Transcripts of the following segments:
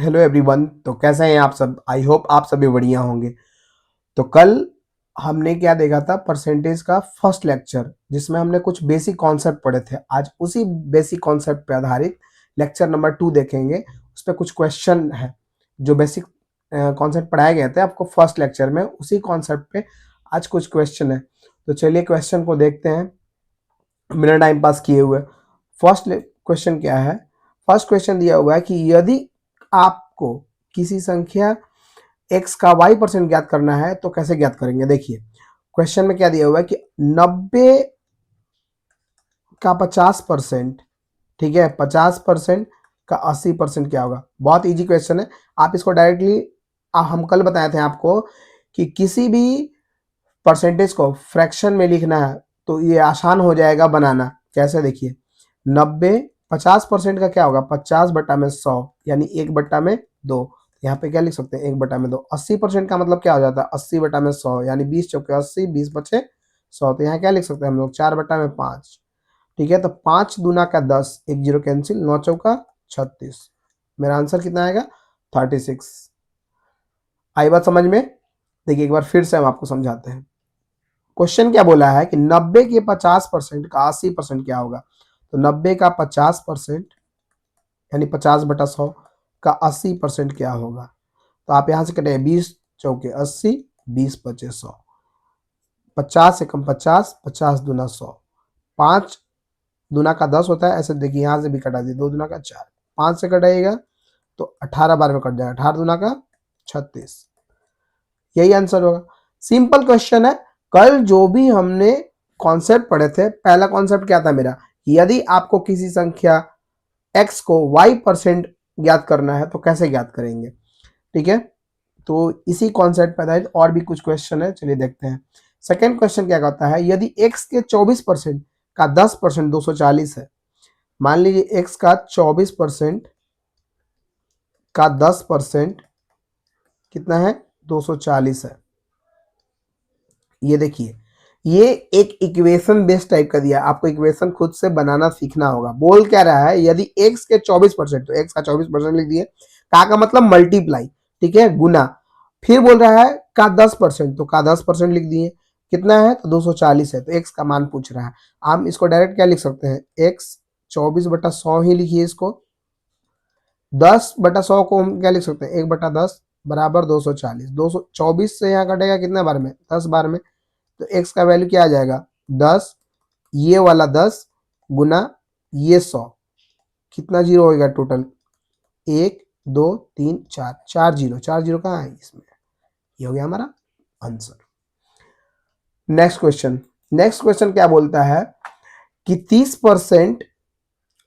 Hello everyone. तो कैसे हैं आप सब? आई होप आप सभी बढ़िया होंगे। तो कल हमने क्या देखा था? परसेंटेज का फर्स्ट लेक्चर, जिसमें हमने कुछ बेसिक कॉन्सेप्ट पढ़े थे। आज उसी बेसिक कॉन्सेप्ट पे आधारित लेक्चर नंबर 2 देखेंगे। उस पर कुछ क्वेश्चन है जो बेसिक कॉन्सेप्ट पढ़ाए गए थे आपको फर्स्ट लेक्चर में, उसी कॉन्सेप्ट पे आज कुछ क्वेश्चन है। तो चलिए क्वेश्चन को देखते हैं बिना टाइम पास किए हुए। फर्स्ट क्वेश्चन क्या है? फर्स्ट क्वेश्चन दिया हुआ है कि यदि आपको किसी संख्या x का y% ज्ञात करना है तो कैसे ज्ञात करेंगे। देखिए क्वेश्चन में क्या दिया हुआ है कि 90 का 50%, ठीक है, 50% का 80% क्या होगा। बहुत इजी क्वेश्चन है। आप इसको डायरेक्टली, हम कल बताए थे आपको कि किसी भी परसेंटेज को फ्रैक्शन में लिखना है तो ये आसान हो जाएगा बनाना। कैसे? देखिए 90 50% का क्या होगा? 50/100 यानी 1/2। यहाँ पे क्या लिख सकते हैं? 1/2। 80% का मतलब क्या हो जाता है? 80/100 यानी 20 चौके 80, 20 बचे 100। तो यहाँ क्या लिख सकते हैं हम लोग? 4/5। ठीक है, तो 5 दूना का 10, एक जीरो कैंसिल, 9 चौका 36। मेरा आंसर कितना आएगा? 36। आई बात समझ में? देखिए एक बार फिर से हम आपको समझाते हैं। क्वेश्चन क्या बोला है कि 90 के 50% का 80% क्या होगा। तो 90 का 50% यानी 50/100 का 80% क्या होगा। तो आप यहां से कटेंगे 20 चौके 80, 20 बचे 100। 50 से कम 50, 50 दूना 100, 5 दूना का 10 होता है। ऐसे देखिए यहां से भी कटा दिए, 2 दूना का 4, 5 से कटाइएगा तो 18 बार में कट जाएगा, 18 दूना का 36। यही आंसर होगा। सिंपल क्वेश्चन है। कल जो भी हमने कॉन्सेप्ट पढ़े थे, पहला कॉन्सेप्ट क्या था मेरा? यदि आपको किसी संख्या x को y% ज्ञात करना है तो कैसे ज्ञात करेंगे। ठीक है, तो इसी कॉन्सेप्ट पर आधारित और भी कुछ क्वेश्चन है, चलिए देखते हैं। सेकेंड क्वेश्चन क्या कहता है? यदि x के 24% का 10% 240 है। मान लीजिए x का 24% का 10% कितना है? 240 है। ये देखिए, ये एक इक्वेशन बेस्ड टाइप का दिया। आपको इक्वेशन खुद से बनाना सीखना होगा। बोल क्या रहा है? यदि x के 24%, तो x का 24% लिख दिए, का मतलब मल्टीप्लाई, ठीक है, गुना। फिर बोल रहा है का 10%, तो का 10% लिख दिए। कितना है? तो 240 है। तो x का मान पूछ रहा है। हम इसको डायरेक्ट क्या लिख सकते हैं? x 24/100 ही लिखिए इसको। 10/100 को हम क्या लिख सकते हैं? 1/10 बराबर 240। 224 से यहाँ कटेगा कितने बार में? 10 बार में। तो x का वैल्यू क्या आ जाएगा? 10, ये वाला 10 गुना ये 100। कितना जीरो होगा टोटल? 1 2 3 4, 4 जीरो। 4 जीरो कहाँ है इसमें? ये हो गया हमारा answer. Next question. Next question क्या बोलता है कि 30%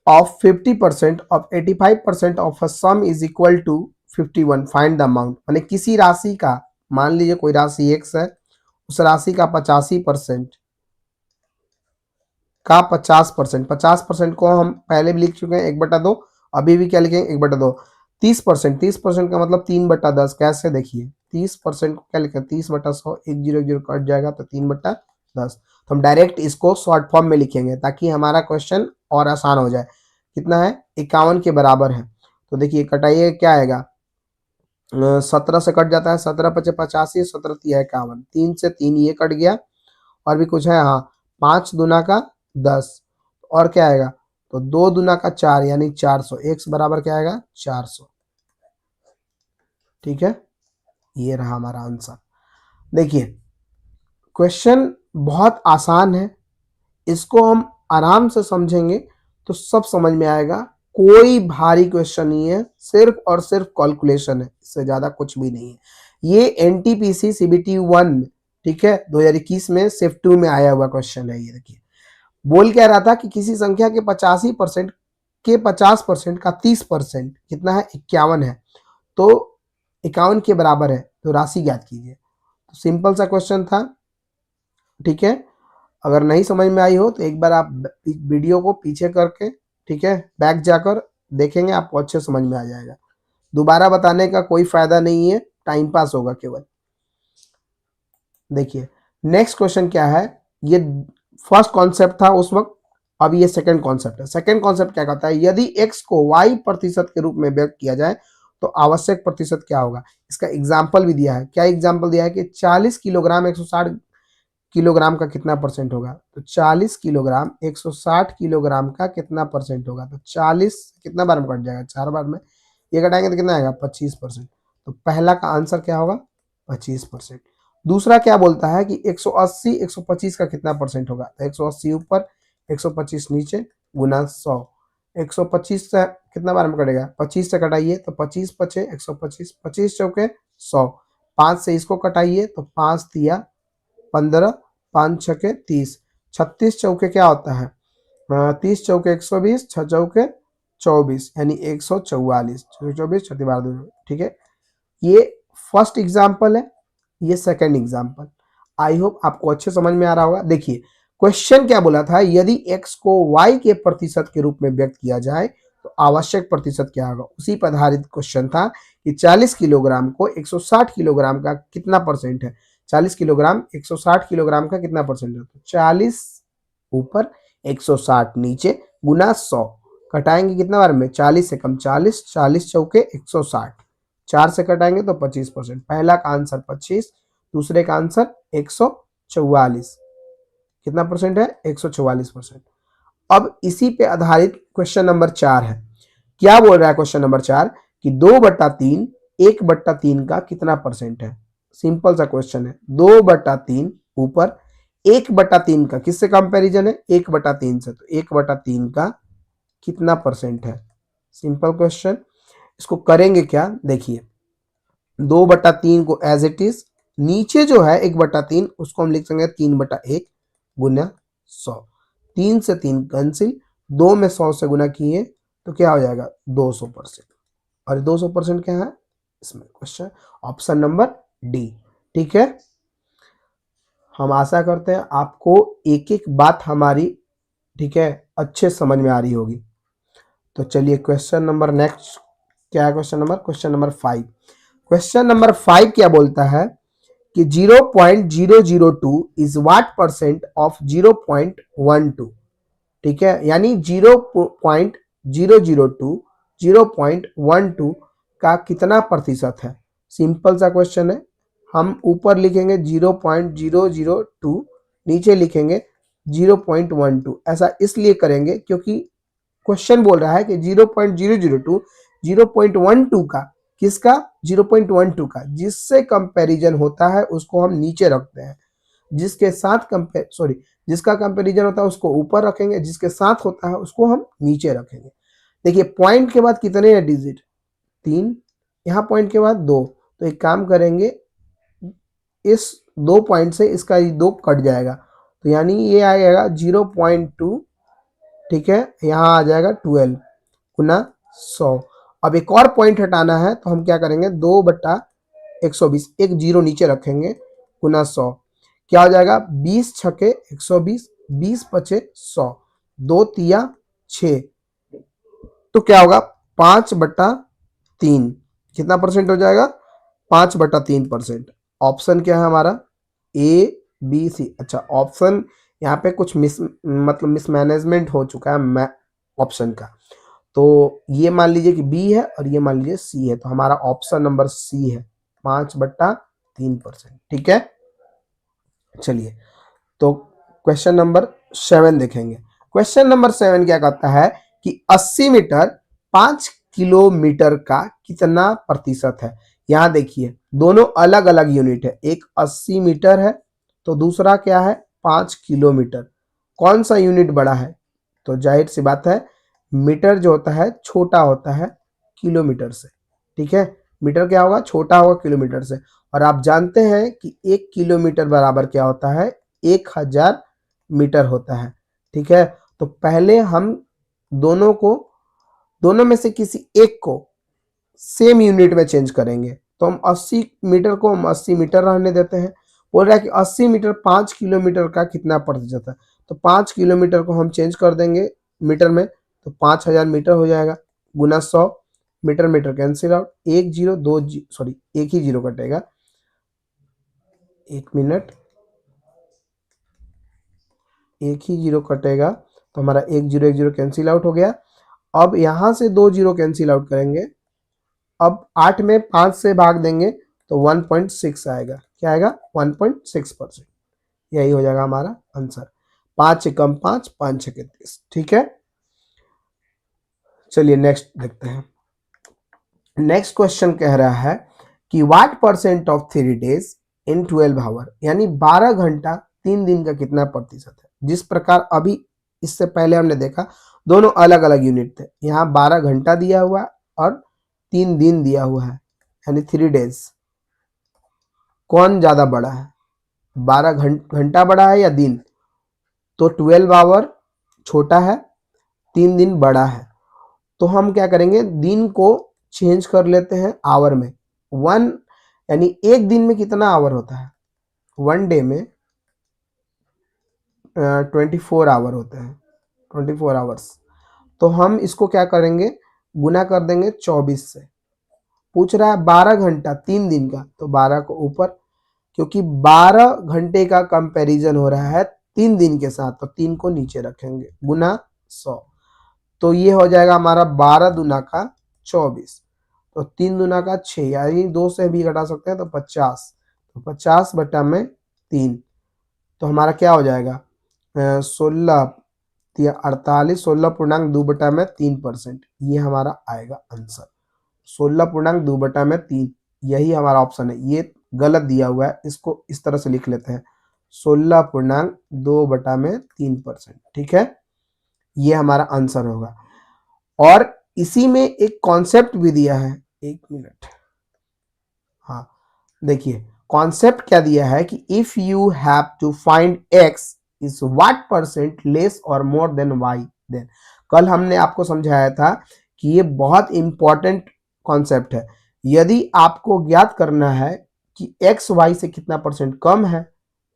of 50% of 85% of a sum is equal to 51। Find the amount. माने किसी राशि का, मान लीजिए कोई राशि x है, उस राशि का 85% का 50%, 50% को हम पहले भी लिख चुके हैं 1/2, अभी भी क्या लिखेंगे? 1/2। 30%, 30% का मतलब 3/10। कैसे? देखिए 30% को क्या लिखें? 30/100, एक जीरो एक जीरो कट जाएगा तो 3/10। तो हम डायरेक्ट इसको शॉर्ट फॉर्म में लिखेंगे ताकि हमारा क्वेश्चन और आसान हो जाए। कितना है? 51 के बराबर है। तो देखिए कटाइए, क्या आएगा? 17 से कट जाता है, 17 पचे 85, 17 तिया 51, 3 से 3 ये कट गया। और भी कुछ है? हाँ, 5 दूना का 10, और क्या आएगा? तो 2 दूना का 4 यानी 400। x बराबर क्या आएगा? 400। ठीक है, ये रहा हमारा आंसर। देखिए क्वेश्चन बहुत आसान है, इसको हम आराम से समझेंगे तो सब समझ में आएगा। कोई भारी क्वेश्चन नहीं है, सिर्फ और सिर्फ कैलकुलेशन है, इससे ज्यादा कुछ भी नहीं है। ये एनटीपीसी सीबीटी 1, ठीक है, 2021 में शिफ्ट 2 में आया हुआ क्वेश्चन है। ये देखिए बोल क्या रहा था कि किसी संख्या के 85% के 50% का 30% कितना है? 51 है। तो 51 के बराबर है, तो राशि ज्ञात कीजिए। तो सिंपल सा क्वेश्चन था। ठीक है, अगर नहीं समझ में आई हो तो एक बार आप वीडियो को पीछे करके, ठीक है, बैक जाकर देखेंगे, आपको अच्छे समझ में आ जाएगा। दोबारा बताने का कोई फायदा नहीं है, टाइम पास होगा केवल। देखिए नेक्स्ट क्वेश्चन क्या है? ये फर्स्ट कॉन्सेप्ट था उस वक्त, अब ये सेकंड कॉन्सेप्ट है। सेकंड कॉन्सेप्ट क्या कहता है? यदि x को y% के रूप में व्यक्त किया जाए तो आवश्यक प्रतिशत क्या होगा। इसका एग्जाम्पल भी दिया है। क्या एग्जाम्पल दिया है कि 40 किलोग्राम 160 किलोग्राम का कितना परसेंट होगा। तो 40 किलोग्राम 160 किलोग्राम का कितना परसेंट होगा। तो 40 कितना बार में कट जाएगा, 4 बार में। ये घटाएंगे तो कितना आएगा, 25%। तो पहला का आंसर क्या होगा, 25%। दूसरा क्या बोलता है कि 180 125 का कितना परसेंट होगा। तो 180 ऊपर 125 नीचे गुना 100। 125 से कितना बार में कटेगा, 25 से कटाइए तो 25 पचे 125, 25 चौके 100, 5 से इसको कटाइए तो 5 दिया 15, 5 छके 30, 36 चौके क्या होता है, 30 चौके 120, 6 चौके 24 यानी 144, 24 छठी बार 2। ठीक है, ये फर्स्ट एग्जाम्पल है, ये सेकंड एग्जाम्पल। आई होप आपको अच्छे समझ में आ रहा होगा। देखिए क्वेश्चन क्या बोला था, यदि x को y के प्रतिशत के रूप में व्यक्त किया जाए तो आवश्यक प्रतिशत क्या होगा। उसी पर आधारित क्वेश्चन था कि 40 किलोग्राम को 160 किलोग्राम का कितना परसेंट है। 40 किलोग्राम 160 किलोग्राम का कितना परसेंट है। तो 40 ऊपर 160 नीचे गुना 100, कटाएंगे कितना बार में, 40 से कम 40, 40 चौके 160, 4 से कटाएंगे तो 25%। पहला का आंसर 25, दूसरे का आंसर 144, कितना परसेंट है, 144%। अब इसी पे आधारित क्वेश्चन नंबर 4 है। क्या बोल रहा है क्वेश्चन नंबर 4 कि 2/3 1/3 का कितना परसेंट है। सिंपल सा क्वेश्चन है। 2/3 ऊपर 1/3 का किससे कंपैरिजन है, 1/3 से। तो 1/3 का कितना परसेंट है, सिंपल क्वेश्चन। इसको करेंगे क्या, देखिए 2/3 को एज इट इज, नीचे जो है 1/3 उसको हम लिख सकते 3/1 गुना 100। 3 से 3 कैंसिल, 2 में 100 से गुना किए तो क्या हो जाएगा 200%। और 200% क्या है इसमें क्वेश्चन, ऑप्शन नंबर डी। ठीक है, हम आशा करते हैं आपको एक एक बात हमारी, ठीक है, अच्छे समझ में आ रही होगी। तो चलिए क्वेश्चन नंबर नेक्स्ट क्या है, क्वेश्चन नंबर 5। क्वेश्चन नंबर 5 क्या बोलता है कि 0.002 इज व्हाट परसेंट ऑफ 0.12। ठीक है, यानी 0.002 0.12 का कितना प्रतिशत है। सिंपल सा क्वेश्चन है। हम ऊपर लिखेंगे 0.002, नीचे लिखेंगे 0.12। ऐसा इसलिए करेंगे क्योंकि क्वेश्चन बोल रहा है कि 0.002 0.12 का, किसका, 0.12 का जिससे कंपैरिजन होता है उसको हम नीचे रखते हैं, जिसके साथ जिसका कंपैरिजन होता है उसको ऊपर रखेंगे, जिसके साथ होता है उसको हम नीचे रखेंगे। देखिए पॉइंट के बाद कितने हैं डिजिट, 3, यहाँ पॉइंट के बाद 2। तो एक काम करेंगे, इस 2 पॉइंट से इसका 2 कट जाएगा, तो यानी ये आएगा 0.2। ठीक है, यहाँ आ जाएगा 12 गुना 100। अब एक और पॉइंट हटाना है तो हम क्या करेंगे, 2/120, एक जीरो नीचे रखेंगे गुना 100। क्या हो जाएगा, 20 छके 120, 20 पचे 100, 2 तिया 6, तो क्या होगा 5/3। कितना परसेंट हो जाएगा, 5/3%। ऑप्शन क्या है हमारा, ए बी सी। अच्छा ऑप्शन यहाँ पे कुछ मिसमैनेजमेंट हो चुका है ऑप्शन का। तो ये मान लीजिए कि बी है और ये मान लीजिए सी है, तो हमारा ऑप्शन नंबर सी है 5/3%। ठीक है, चलिए तो क्वेश्चन नंबर 7 देखेंगे। क्वेश्चन नंबर 7 क्या कहता है कि 80 मीटर 5 किलोमीटर का कितना प्रतिशत है। यहां देखिए दोनों अलग अलग यूनिट है, एक 80 मीटर है तो दूसरा क्या है 5 किलोमीटर। कौन सा यूनिट बड़ा है, तो जाहिर सी बात है मीटर जो होता है छोटा होता है किलोमीटर से। ठीक है, मीटर क्या होगा, छोटा होगा किलोमीटर से। और आप जानते हैं कि 1 किलोमीटर बराबर क्या होता है, 1000 मीटर होता है। ठीक है, तो पहले हम दोनों में से किसी एक को सेम यूनिट में चेंज करेंगे। तो हम 80 मीटर को हम 80 मीटर रहने देते हैं। बोल रहा है कि 80 मीटर 5 किलोमीटर का कितना प्रतिशत है। तो 5 किलोमीटर को हम चेंज कर देंगे मीटर में, तो 5000 मीटर हो जाएगा गुना 100। मीटर मीटर कैंसिल आउट, एक जीरो दो सॉरी एक ही जीरो कटेगा, एक मिनट, एक ही जीरो कटेगा तो हमारा एक जीरो कैंसिल आउट हो गया। अब यहां से 2 जीरो कैंसिल आउट करेंगे अब 8 में 5 से भाग देंगे तो 1.6 आएगा। क्या आएगा? 1.6%। यही हो जाएगा हमारा आंसर। 5 एकम 5, 5 छके 30। ठीक है, चलिए नेक्स्ट देखते हैं। नेक्स्ट क्वेश्चन कह रहा है कि what percent of 3 days in 12 hour, यानी 12 घंटा 3 दिन का कितना प्रतिशत है। जिस प्रकार अभी इससे पहले हमने देखा दोनों अलग अलग यूनिट थे, यहाँ 12 घंटा दिया हुआ और 3 दिन दिया हुआ है, यानी 3 डेज। कौन ज्यादा बड़ा है? 12 घंटा बड़ा है या दिन? तो 12 आवर छोटा है, 3 दिन बड़ा है। तो हम क्या करेंगे, दिन को चेंज कर लेते हैं आवर में। वन यानी एक दिन में कितना आवर होता है? 1 डे में 24 आवर होते हैं, 24 आवर्स। तो हम इसको क्या करेंगे, गुना कर देंगे 24 से। पूछ रहा है 12 घंटा 3 दिन का, तो 12 को ऊपर, क्योंकि 12 घंटे का कंपैरिजन हो रहा है 3 दिन के साथ, तो 3 को नीचे रखेंगे, गुना 100। तो ये हो जाएगा हमारा 12 दुना का 24, तो 3 दुना का 6, यानी 2 से भी घटा सकते हैं, तो 50। तो 50 बटा में 3, तो हमारा क्या हो जाएगा? 16 48, 16.2 बटा में 3%। ये हमारा आएगा आंसर, 16.2 बटा में 3। यही हमारा ऑप्शन है। ये गलत दिया हुआ है, इसको इस तरह से लिख लेते हैं, 16.2 बटा में 3%। ठीक है, ये हमारा आंसर होगा। और इसी में एक कॉन्सेप्ट भी दिया है, 1 मिनट। हाँ देखिए, कॉन्सेप्ट क्या दिया है कि if you have to find X is what percent less और मोर देन वाई, देन। कल हमने आपको समझाया था कि ये बहुत इंपॉर्टेंट कॉन्सेप्ट है। यदि आपको ज्ञात करना है कि एक्स वाई से कितना परसेंट कम है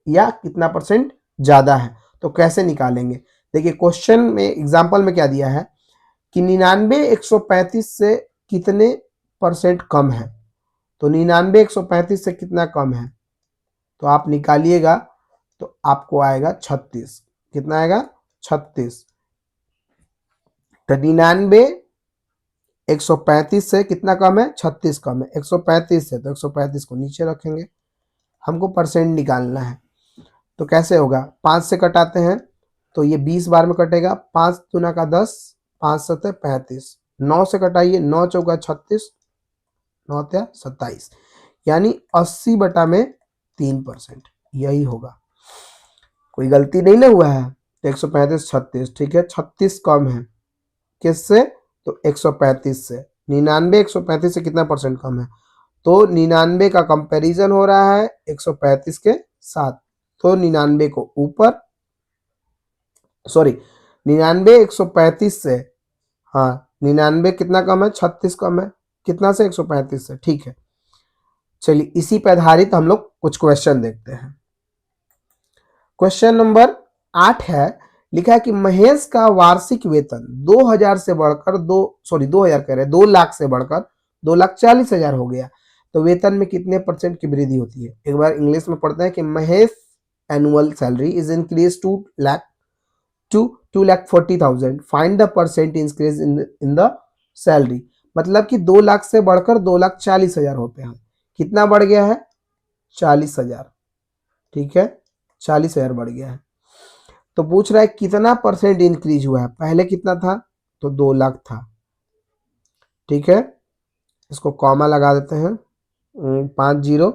या कितना परसेंट ज्यादा है, तो कैसे निकालेंगे? देखिए, क्वेश्चन में एग्जांपल में क्या दिया है कि 99 135 से कितने परसेंट कम है। तो 99 135 से कितना कम है, तो आप निकालिएगा, तो आपको आएगा 36। कितना आएगा? 36। तो 99 135 से कितना कम है? 36 कम है। 135 से, तो 135 को नीचे रखेंगे, हमको परसेंट निकालना है। तो कैसे होगा? 5 से कटाते हैं तो ये 20 बार में कटेगा, 5 दूना का 10, 5 सत्ते 35। 9 से कटाइए, 9 चौका 36, 9 त्या 27, यानी 80 बटा में 3%। यही होगा, कोई गलती नहीं ना हुआ है। तो 135 36, ठीक है, 36 कम है किससे? तो 135 से। 99 135 से कितना परसेंट कम है? तो 99 का कंपैरिजन हो रहा है 135 के साथ, तो 99 को ऊपर, सॉरी 99 135 से, हाँ 99 कितना कम है? 36 कम है। कितना से? 135 से। ठीक है, चलिए इसी पर आधारित हम लोग कुछ क्वेश्चन देखते हैं। क्वेश्चन नंबर 8 है, लिखा है कि महेश का वार्षिक वेतन 2000 से बढ़कर 2000 कह रहे हैं 2 लाख से बढ़कर 2,40,000 हो गया, तो वेतन में कितने परसेंट की वृद्धि होती है? एक बार इंग्लिश में पढ़ते हैं कि Mahesh annual salary is increase to 2,40,000, find the percent increase in the salary. मतलब कि 2 लाख से बढ़कर 2,40,000 होते हैं। कितना बढ़ गया है? 40,000। ठीक है, 40,000 बढ़ गया है। तो पूछ रहा है कितना परसेंट इंक्रीज हुआ है। पहले कितना था? तो 2 लाख था। ठीक है, इसको कॉमा लगा देते हैं, 5 0,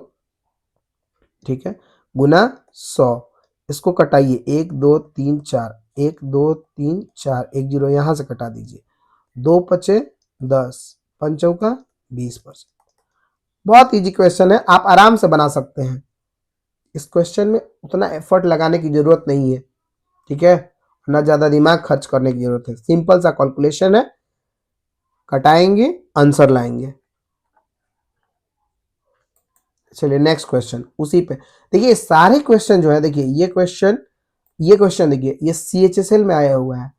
ठीक है, गुना 100। इसको कटाइए, 1 2 3 4, 1 2 3 4, 1 0 यहां से कटा दीजिए, 2 पचे 10, 5 चौका 20%। बहुत इजी क्वेश्चन है, आप आराम से बना सकते हैं। इस क्वेश्चन में उतना एफर्ट लगाने की जरूरत नहीं है, ठीक है, ना ज्यादा दिमाग खर्च करने की जरूरत है। सिंपल सा कैलकुलेशन है, कटाएंगे आंसर लाएंगे। चलिए नेक्स्ट क्वेश्चन, उसी पे देखिए सारे क्वेश्चन जो है, देखिए ये क्वेश्चन देखिए, ये CHSL में आया हुआ है।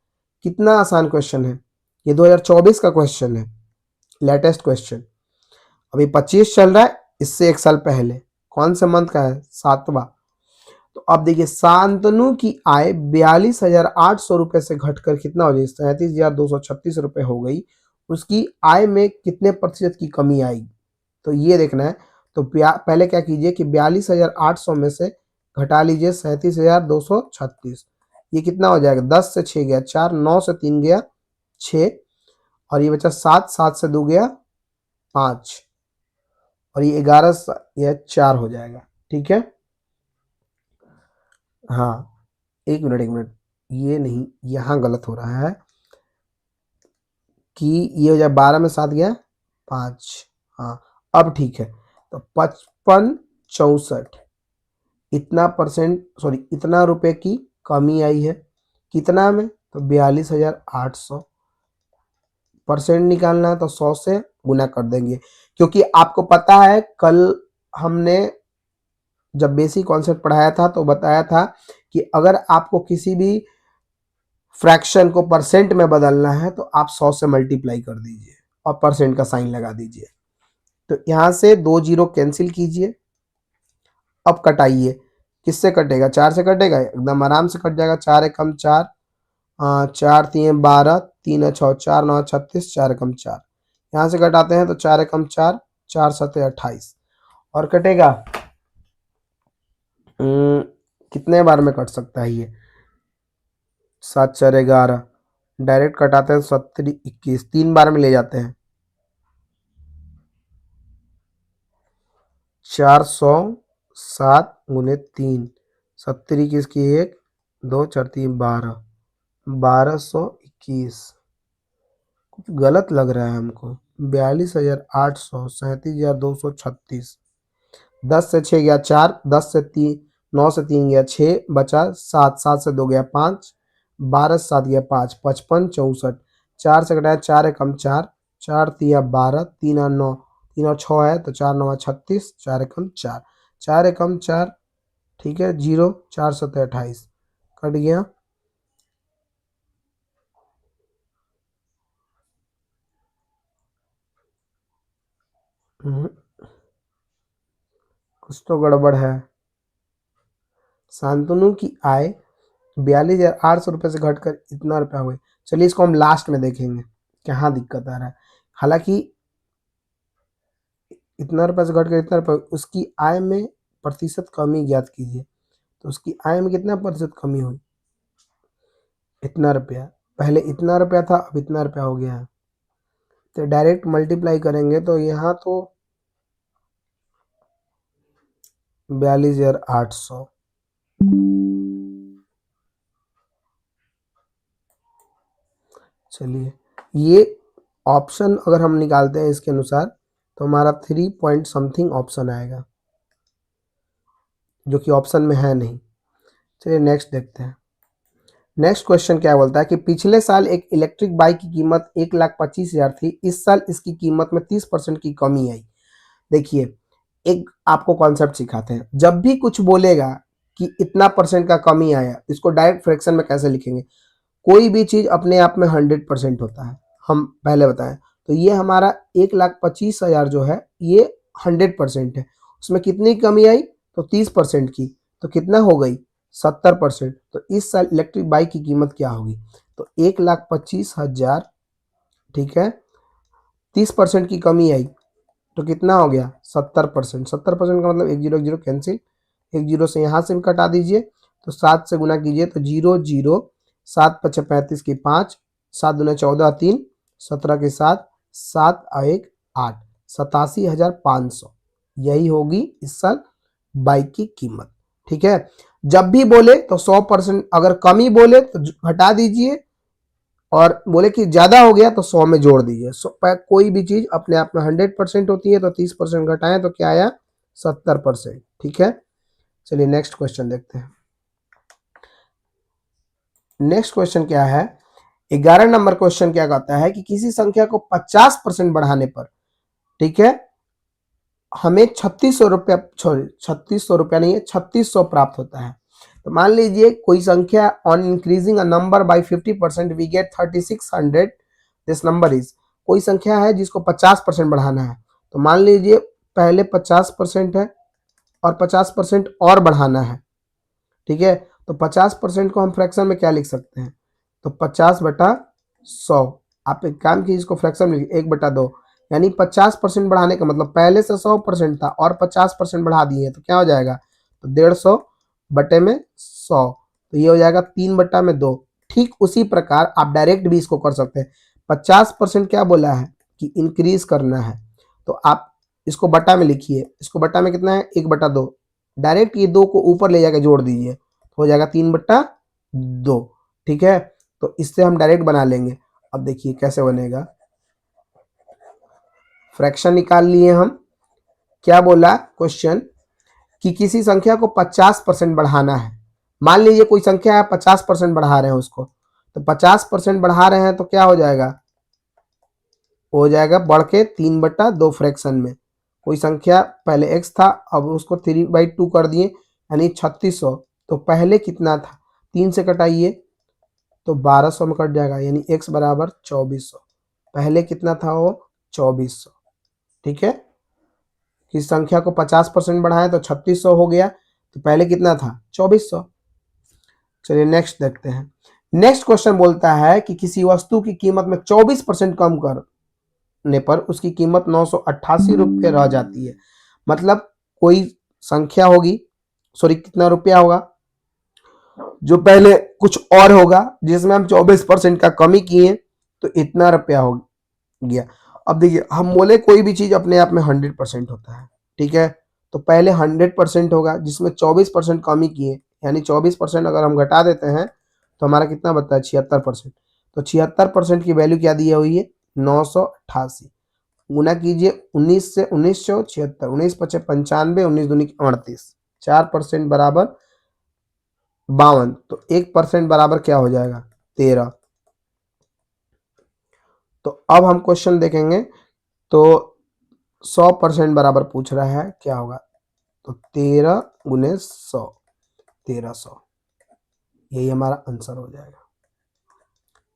कितना आसान क्वेश्चन है, ये 2024 का क्वेश्चन है, लेटेस्ट क्वेश्चन। अभी 25 चल रहा है, इससे 1 साल पहले। कौन से मंथ का है? 7वां। तो अब देखिए, शांतनु की आय 42,800 रुपए से घटकर कितना हो गई? 37,236 रुपए हो गई। उसकी आय में कितने प्रतिशत की कमी आएगी, तो ये देखना है। तो पहले क्या कीजिए कि 42,800 में से घटा लीजिए 37,236। ये कितना हो जाएगा, 10 से 6 गया 4, 9 से 3 गया 6, और ये बचा 7, 7 से 2 गया 5, और ये 11, यह 4 हो जाएगा। ठीक है, हाँ, एक मिनट एक मिनट, ये नहीं, यहाँ गलत हो रहा है कि ये हो जाए 12 में 7 गया 5। हाँ, अब ठीक है। तो 55 64 इतना परसेंट, सॉरी इतना रुपए की कमी आई है। कितना में, तो 42,800। परसेंट निकालना है तो 100 से गुना कर देंगे, क्योंकि आपको पता है कल हमने जब बेसिक कॉन्सेप्ट पढ़ाया था तो बताया था कि अगर आपको किसी भी फ्रैक्शन को परसेंट में बदलना है तो आप 100 से मल्टीप्लाई कर दीजिए और परसेंट का साइन लगा दीजिए। तो यहां से 2 जीरो कैंसिल कीजिए। अब कटाइए, किससे कटेगा, 4 से कटेगा, एकदम आराम से कट जाएगा। 4 एकम 4, 4 3 12, 3 6 4 9 36, 4 एकम 4, यहाँ से कटाते हैं तो 4 एकम 4, 4 7 28, और कटेगा कितने बार में कट सकता है ये, 7 4 11, डायरेक्ट कटाते हैं 70 21, 3 बार में ले जाते हैं। 407 गुने 3, 70 21 की 1 2 4 3 12, 1221। कुछ गलत लग रहा है हमको। 42,800, 37,236, 10 से 6 गया 4, 10 से 3, 9 से 3 गया 6, बचा 7, 7 से 2 गया 5, 12 से 7 गया 5, 55 64, 4 से घटाया 4 एकम 4, 4 तिया 12, 3 और 9, 3 और 6 है तो 4 9 36, 4 एकम 4, 4 एकम 4, ठीक है, 0, 4 7 28, कट गया। कुछ तो गड़बड़ है। शांतनु की आय 42,800 से घटकर इतना रुपया हुए। चलिए इसको हम लास्ट में देखेंगे कहाँ दिक्कत आ रहा है। हालांकि इतना रुपया से घटकर इतना रुपया, उसकी आय में प्रतिशत कमी ज्ञात कीजिए। तो उसकी आय में कितना प्रतिशत कमी हुई, इतना रुपया। पहले इतना रुपया था, अब इतना रुपया हो गया है। तो डायरेक्ट मल्टीप्लाई करेंगे तो यहाँ तो 42,800, चलिए ये ऑप्शन अगर हम निकालते हैं इसके अनुसार तो हमारा 3 पॉइंट समथिंग ऑप्शन आएगा, जो कि ऑप्शन में है नहीं। चलिए नेक्स्ट देखते हैं। नेक्स्ट क्वेश्चन क्या बोलता है कि पिछले साल एक इलेक्ट्रिक बाइक की कीमत 1,25,000 थी, इस साल इसकी कीमत में 30% की कमी आई। देखिए, एक आपको कॉन्सेप्ट सिखाते हैं। जब भी कुछ बोलेगा कि इतना परसेंट का कमी आया, इसको डायरेक्ट फ्रैक्शन में कैसे लिखेंगे। कोई भी चीज अपने आप में 100% होता है, हम पहले बताएं। तो ये हमारा 1,25,000 जो है ये 100% है। उसमें कितनी कमी आई, तो 30% की, तो कितना हो गई 70%। तो इस साल इलेक्ट्रिक बाइक की कीमत क्या होगी, तो 1,25,000, ठीक है, 30% की कमी आई तो कितना हो गया 70%। 70% का मतलब 1 0 कैंसिल, 1 0 से यहाँ से भी कटा दीजिए, तो 7 से गुना कीजिए तो 0 0, 7 5 35 की 5, 7 दूना 14 3, 17 के 7, 7 और 1 8, 87,500, यही होगी इस साल बाइक की कीमत। ठीक है, जब भी बोले तो 100%, अगर कमी बोले तो घटा दीजिए, और बोले कि ज्यादा हो गया तो 100 में जोड़ दीजिए। कोई भी चीज अपने आप में 100% होती है, तो 30% घटाएं तो क्या आया 70%। ठीक है, चलिए नेक्स्ट क्वेश्चन देखते हैं। नेक्स्ट क्वेश्चन क्या है, 11 नंबर क्वेश्चन क्या कहता है कि किसी संख्या को 50% बढ़ाने पर, ठीक है, हमें 3600 रुपया, सॉरी 3600 रुपया नहीं है, 3600 प्राप्त होता है। तो मान लीजिए कोई संख्या, on increasing a number by 50% we get 3600, this number is, कोई संख्या है जिसको 50% बढ़ाना है। तो मान लीजिए पहले 50% है और 50% और बढ़ाना है। ठीक है, तो 50% को हम फ्रैक्शन में क्या लिख सकते हैं, तो 50/100, आप एक काम कीजिए, इसको फ्रैक्शन में लिखिए 1/2, यानी 50% बढ़ाने का मतलब पहले से 100% था और 50% बढ़ा दिए तो क्या हो जाएगा, तो 150 बटे में 100, तो ये हो जाएगा 3/2। ठीक उसी प्रकार आप डायरेक्ट भी इसको कर सकते हैं। 50% क्या बोला है कि इंक्रीज करना है, तो आप इसको बटा में लिखिए, इसको बटा में कितना है 1/2, डायरेक्ट ये 2 को ऊपर ले जाकर जोड़ दीजिए तो हो जाएगा 3/2। ठीक है, तो इससे हम डायरेक्ट बना लेंगे। अब देखिए कैसे बनेगा, फ्रैक्शन निकाल लिए हम। क्या बोला क्वेश्चन कि किसी संख्या को 50% बढ़ाना है। मान लीजिए कोई संख्या है 50% बढ़ा रहे हैं उसको, तो 50% बढ़ा रहे हैं तो क्या हो जाएगा, हो जाएगा बढ़ के 3/2 फ्रैक्शन में। कोई संख्या पहले x था, अब उसको 3/2 कर दिए यानी 3600। तो पहले कितना था, 3 से कटाइए तो 1200 में कट जाएगा, यानी x बराबर 2400। पहले कितना था वो 2400। ठीक है, किस संख्या को 50% बढ़ाएं तो 3600 हो गया, तो पहले कितना था 2400। चलिए नेक्स्ट देखते हैं। नेक्स्ट क्वेश्चन बोलता है कि किसी वस्तु की कीमत में 24% कम करने पर उसकी कीमत 988 रुपये रह जाती है। मतलब कोई संख्या होगी, सॉरी कितना रुपया होगा, जो पहले कुछ और होगा जिसमें हम 24% का कमी किए तो इतना रुपया हो गया। अब देखिए हम बोले कोई भी चीज अपने आप में 100% होता है, ठीक है, तो पहले 100% होगा जिसमें 24% कमी किए, यानी 24% अगर हम घटा देते हैं तो हमारा कितना बनता है 76%। तो 76% की वैल्यू क्या दी हुई है 988। गुना कीजिए 19 से 1976, 19 × 5 = 95, 19 दूनी 38, 4% बराबर 52, तो 1% बराबर क्या हो जाएगा 13। तो अब हम क्वेश्चन देखेंगे तो 100% बराबर पूछ रहा है, क्या होगा, तो 13 × 100, 1300, यही हमारा आंसर हो जाएगा।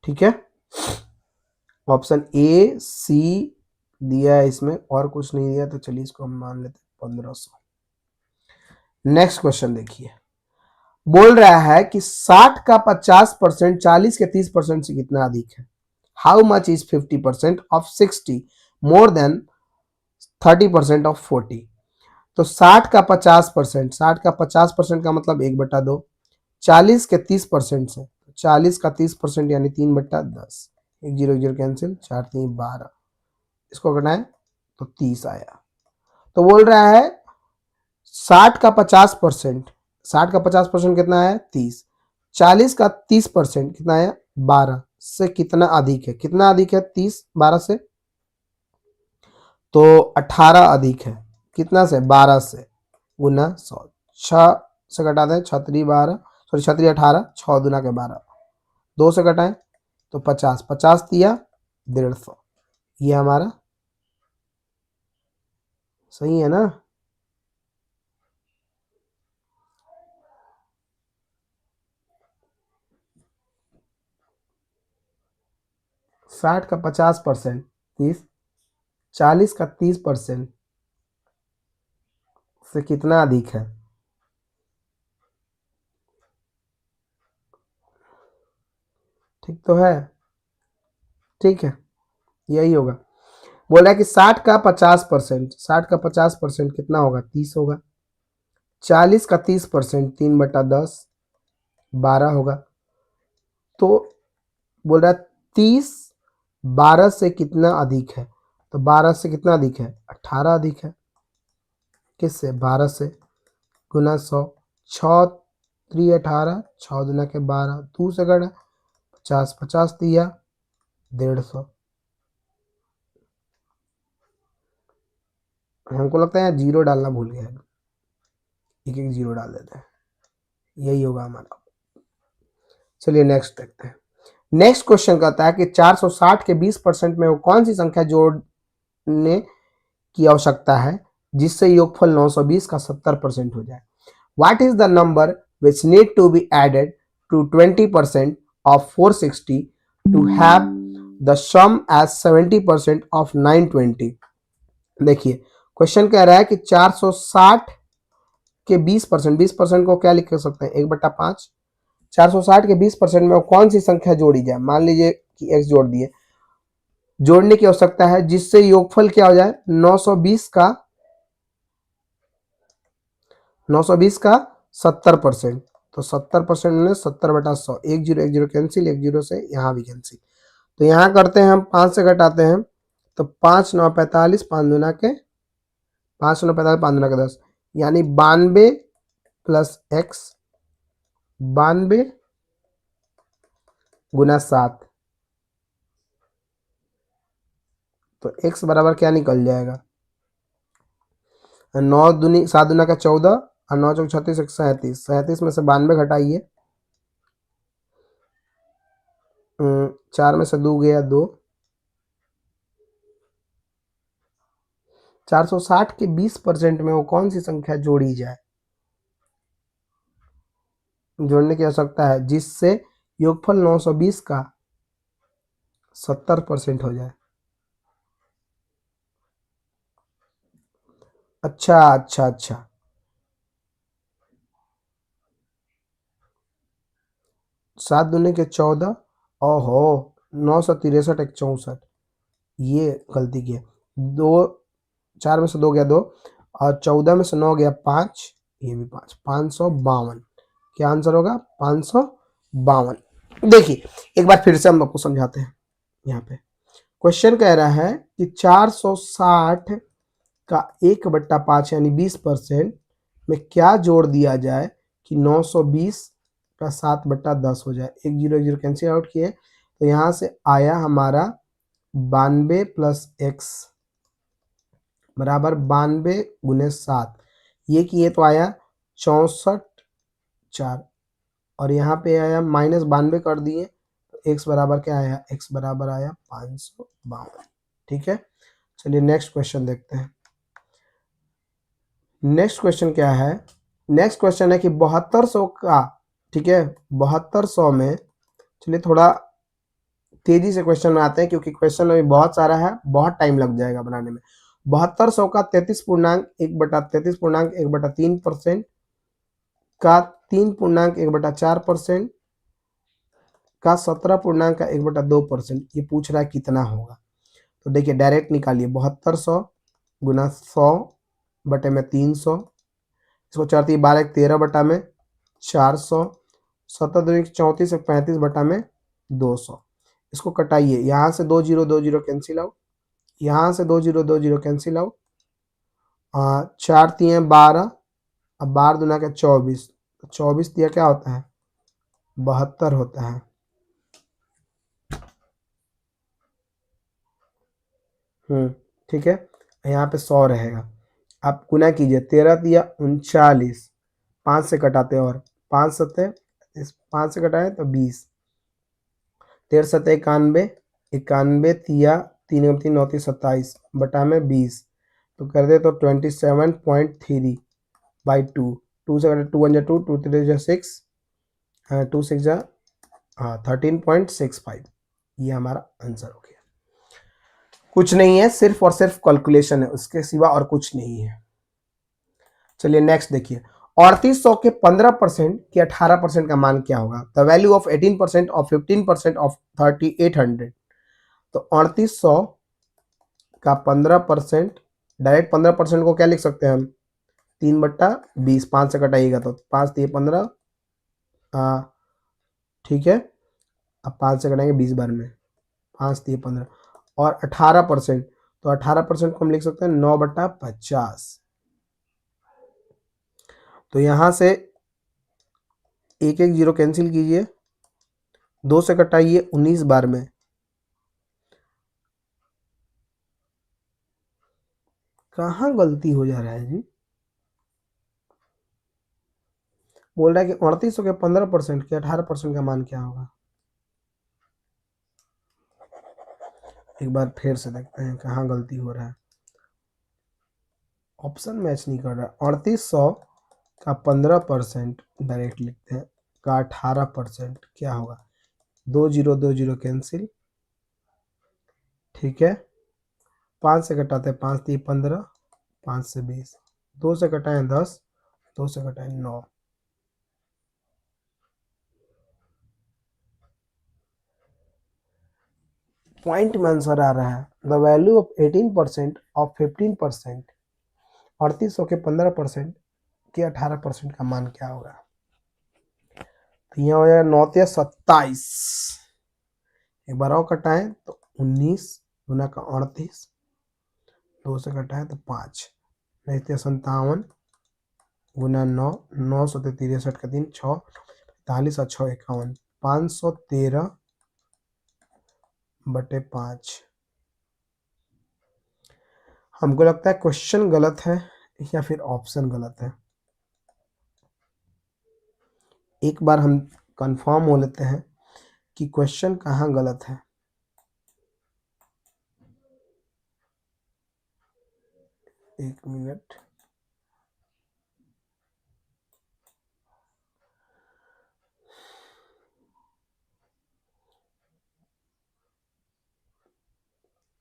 ठीक है, ऑप्शन ए सी दिया है इसमें, और कुछ नहीं दिया, तो चलिए इसको हम मान लेते हैं 1500। नेक्स्ट क्वेश्चन देखिए, बोल रहा है कि 60 का 50% 40 के 30% से कितना अधिक है। How much is 50% of 60 more than 30% of 40। तो 60 का 50%, 60 का 50% का मतलब 1/2, 40 के 30% से, 40 का 30% यानी 3/10, 1 0 0 कैंसिल, 4 3 12, इसको घटाएं तो 30 आया। तो बोल रहा है 60 का 50%, 60 का 50% कितना है 30, 40 का 30% कितना है 12 से कितना अधिक है, कितना अधिक है 30 12 से, तो 18 अधिक है, कितना से 12 से, गुना 100, 6 से घटा दें 6 3 12, सॉरी 6 3 18, 6 दूना के 12, 2 से घटाएं तो 50, 50 दिया 150, ये हमारा सही है ना। साठ का 50% 30, 40 का 30% से कितना अधिक है, ठीक तो है, ठीक है, यही होगा। बोल रहा है कि 60 का 50%, 60 का 50% कितना होगा 30 होगा, 40 का 30% 3/10 12 होगा। तो बोल रहा है 30 12 से कितना अधिक है, तो 12 से कितना अधिक है 18 अधिक है, किससे 12 से, गुना 100, 6 3 18, 6 दूना के 12, 2 से गड़ा 50, 50 दिया 150। हमको लगता है जीरो डालना भूल गया है, एक एक जीरो डाल देते हैं, यही होगा हमारा। चलिए नेक्स्ट देखते हैं। नेक्स्ट क्वेश्चन कहता है कि 460 के 20% में वो कौन सी संख्या जोड़ने की आवश्यकता है जिससे योगफल 920 का 70% हो जाए। What is the number which need to be added to 20% of 460 to have the sum as 70% of 920। देखिए क्वेश्चन कह रहा है कि 460 के 20%, 20% को क्या लिख सकते हैं 1/5, 460 के 20% में वो कौन सी संख्या जोड़ी जाए। मान लीजिए कि x जोड़ दिए, जोड़ने की आवश्यकता है जिससे योगफल क्या हो जाए 920 का 70%। तो 70% में 70/100, 1 0 कैंसिल, 1 0 से यहाँ भी कैंसिल। तो यहाँ करते हैं हम 5 से घटाते हैं, तो 5 9 45, 5 दूना के 5 9 45, 5 दूना के 10, यानी 92 प्लस एक्स, 92 गुना 7। तो x बराबर क्या निकल जाएगा, 9 दूनी 7 दूना का 14 और 9 चौक 36, 37, 37 में से 92 घटाइए, 4 में से 2 गया 2, 460 के 20% में वो कौन सी संख्या जोड़ी जाए, जोड़ने की आवश्यकता है जिससे योगफल 920 का 70% हो जाए। अच्छा अच्छा अच्छा, 7 दूनी के 14, ओहो, 963 एक 64, ये गलती की है। 2 4 में से 2 गया 2 और 14 में से 9 गया 5, ये भी 5, 552। क्या आंसर होगा, 552। देखिए एक बार फिर से हम आपको समझाते हैं। यहाँ पे क्वेश्चन कह रहा है कि 460 का 1/5 यानी 20% में क्या जोड़ दिया जाए कि 920 का 7/10 हो जाए। 1 0 कैंसिल आउट किए, तो यहाँ से आया हमारा 92 प्लस एक्स बराबर 92 गुने 7, ये किए तो आया 64/4, और यहाँ पे आया -92 कर दिए, तो x बराबर क्या आया, x बराबर आया 552। ठीक है, चलिए नेक्स्ट क्वेश्चन देखते हैं। नेक्स्ट क्वेश्चन क्या है, नेक्स्ट क्वेश्चन है कि 7200 का, ठीक है, 7200 में, चलिए थोड़ा तेजी से क्वेश्चन में आते हैं क्योंकि क्वेश्चन अभी बहुत सारा है, बहुत टाइम लग जाएगा बनाने में। 7200 का 33.1/33.1/3% का 3.1/4% का 17.1/2%, ये पूछ रहा है कितना होगा। तो देखिए डायरेक्ट निकालिए, 7200 गुना 100/300, इसको 4 3 12 13 बटा में 400, 17 दूनी 34 35 बटा में 200। इसको कटाइए, यहाँ से 2 0 कैंसिल आउट, यहाँ से 2 0 कैंसिल आउट, 4 3 12, अब 12 दूना का 24, 24 दिया क्या होता है, 72 होता है। ठीक है, यहाँ पे 100 रहेगा। आप गुना कीजिए, 13 दिया 39, 5 से कटाते हैं, और 5 सत्ते, इस 5 से कटाए तो 20, 13 सत्ते 91, 91 तिया 3 9 27 बटा में 20, तो कर दे तो 27.3/2, 2 से कटे 2 1 2, 2 3 6, 2 6 13.65, ये हमारा आंसर हो गया। कुछ नहीं है, सिर्फ और सिर्फ कैलकुलेशन है, उसके सिवा और कुछ नहीं है। चलिए नेक्स्ट देखिए, 3800 के 15% के 18% का मान क्या होगा, the value of 18% of 15% of 3800। तो 3800 का 15%, डायरेक्ट 15% को क्या लिख सकते हैं हम, 3/20, 5 से कटाइएगा तो 5 3 15, ठीक है, अब 5 से कटाएंगे 20 बार में, 5 3 15, और 18%, तो 18% को हम लिख सकते हैं 9/50। तो यहां से 1 1 0 कैंसिल कीजिए, 2 से कटाइए 19 बार में, कहाँ गलती हो जा रहा है जी, बोल रहा है कि 3800 के 15% के 18% का मान क्या होगा। एक बार फिर से देखते हैं कहाँ गलती हो रहा है, ऑप्शन मैच नहीं कर रहा। 3800 का 15% डायरेक्ट लिखते हैं, का 18% क्या होगा, 2 0 कैंसिल, ठीक है, 5 से कटाते हैं, 5 3 15, 5 से 20, 2 से कटाएं 10, 2 से कटाएं 9, पॉइंट में आंसर आ रहा है। द वैल्यू ऑफ 18% ऑफ 15%, 3800 के 15% के 18% का मान क्या होगा? तो यहाँ हो जाएगा 9 या 27, एक बार और कटाएं तो 19 गुना का 38, 2 से कटाएं तो 5, नहीं 57 गुना 9, 9 सौ 63 का 3, 6 45 और 6 51, 513 बटे 5। हमको लगता है क्वेश्चन गलत है या फिर ऑप्शन गलत है। एक बार हम कंफर्म हो लेते हैं कि क्वेश्चन कहाँ गलत है। एक मिनट,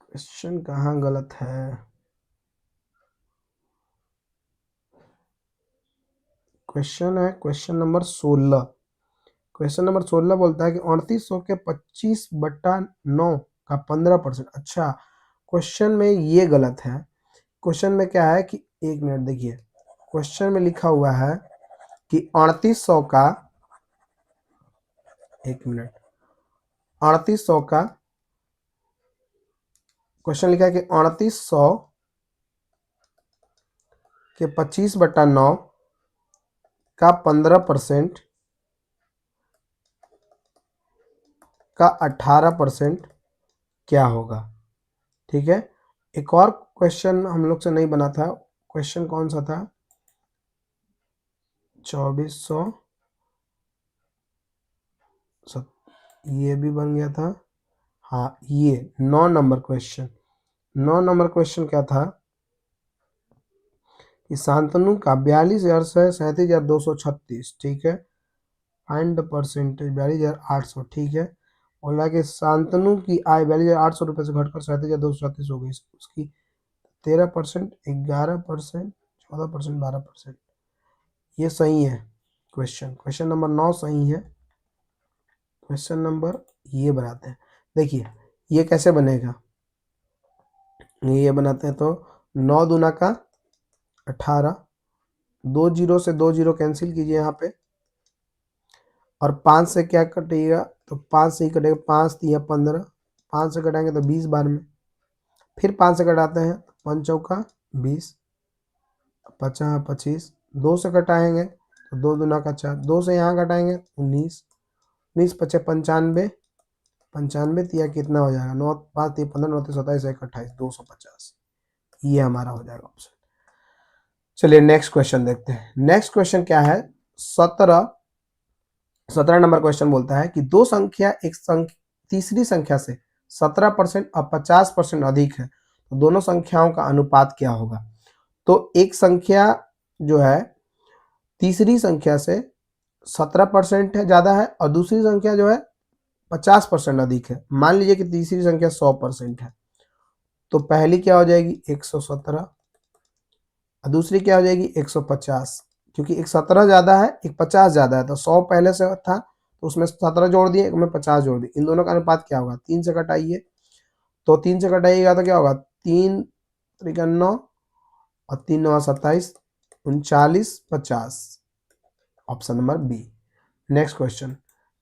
क्वेश्चन कहाँ गलत है? क्वेश्चन है क्वेश्चन नंबर 16। क्वेश्चन नंबर 16 बोलता है कि 3800 के 25/9 का 15%। अच्छा, क्वेश्चन में ये गलत है। क्वेश्चन में क्या है कि, एक मिनट देखिए, क्वेश्चन में लिखा हुआ है कि 3800 का, एक मिनट, 3800 का, क्वेश्चन लिखा है कि 3800 के 25/9 का 15% का 18% क्या होगा? ठीक है, एक और क्वेश्चन हम लोग से नहीं बना था। क्वेश्चन कौन सा था? 2400, ये भी बन गया था। हाँ, ये 9 नंबर क्वेश्चन, 9 नंबर क्वेश्चन क्या था कि शांतनु का 42,000 से 37,236, ठीक है, फाइंड द परसेंटेज 42,800, ठीक है। बोला कि शांतनु की आय 42,800 रुपये से घटकर 37,236 हो गई। उसकी 13%, 11%, 14%, 12%। ये सही है क्वेश्चन, क्वेश्चन नंबर 9 सही है। क्वेश्चन नंबर ये बनाते हैं, देखिए ये कैसे बनेगा। ये बनाते हैं तो 9 दूना का 18, 2 जीरो से 2 जीरो कैंसिल कीजिए यहाँ पे, और 5 से क्या कटेगा? तो 5 से ही कटेगा, 5 तिया 15, 5 से कटाएंगे तो 20 बार में, फिर 5 से कटाते हैं, 5 चौका 20, 50 25, 2 से कटाएंगे तो 2 दूना का 4, 2 से यहाँ कटाएंगे 19, 19 पचे 95, 95 तिया कितना हो जाएगा? 9 5 तिया 15, 9 27, 1 28, 250। ये हमारा हो जाएगा ऑप्शन। चलिए नेक्स्ट क्वेश्चन देखते हैं। नेक्स्ट क्वेश्चन क्या है? 17 नंबर क्वेश्चन बोलता है कि दो संख्या तीसरी संख्या से 17% और 50% अधिक है, तो दोनों संख्याओं का अनुपात क्या होगा? तो एक संख्या जो है तीसरी संख्या से 17% है ज्यादा है, और दूसरी संख्या जो है 50% अधिक है। मान लीजिए कि तीसरी संख्या 100% है, तो पहली क्या हो जाएगी? 117, और दूसरी क्या हो जाएगी? 150, क्योंकि एक 17 ज्यादा है, एक 50 ज्यादा है, तो 100 पहले से था तो उसमें 17 जोड़ दिए, एक में 50 जोड़ दिए। इन दोनों का अनुपात क्या होगा? 3 से कटाइए, तो 3 से कटाइएगा तो क्या होगा? 3 त्रिका 9 और 3 9 27, 39 50, option number B. Next question,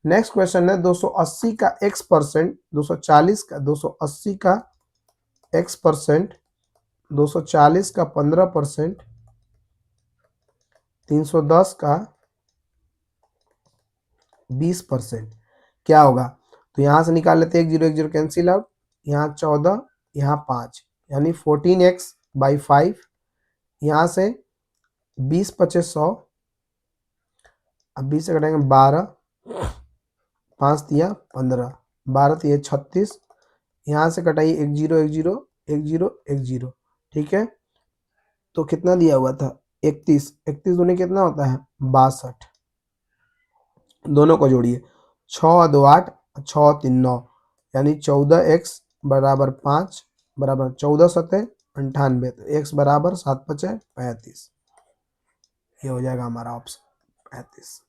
next question है 280 का x%, 240 का 280 का x%, 240 का 15%, 310 का 20% क्या होगा? तो यहाँ से निकाल लेते हैं, 1 0 1 0 कैंसिल आउट, यहाँ 14, यहाँ 5, यानी 14x/5, यहाँ से 20 पचे 100, अब 20 से कटेंगे 12, 5 तिया 15, 12 तिया 36, यहाँ से कटाइए 1 0 1 0 1 0 1 0, ठीक है। तो कितना दिया हुआ था? 31, 31 दूनी कितना होता है? 62। दोनों को जोड़िए, 6 2 8, 6 3 9, यानी 14x बराबर 5 बराबर 14 सतह 98, तो x बराबर 7 5 35। ये हो जाएगा हमारा ऑप्शन 35।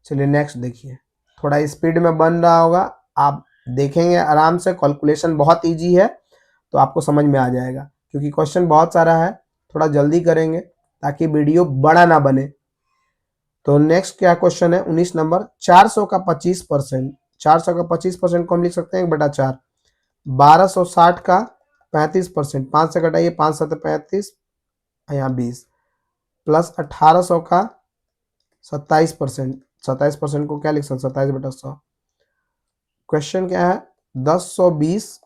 चलिए नेक्स्ट देखिए, थोड़ा स्पीड में बन रहा होगा, आप देखेंगे आराम से, कैलकुलेशन बहुत इजी है, तो आपको समझ में आ जाएगा, क्योंकि क्वेश्चन बहुत सारा है, थोड़ा जल्दी करेंगे ताकि वीडियो बड़ा ना बने। तो नेक्स्ट क्या क्वेश्चन है, 19 नंबर, 400 का 25%, 400 का 25% को हम लिख सकते हैं 1/4, 1260 का 35%, 5 से घटाइए, 5 7 35, यहाँ 20, प्लस 1800 का 27%, 27% को क्या लिख सकते, 27/100। क्वेश्चन क्या है, 1020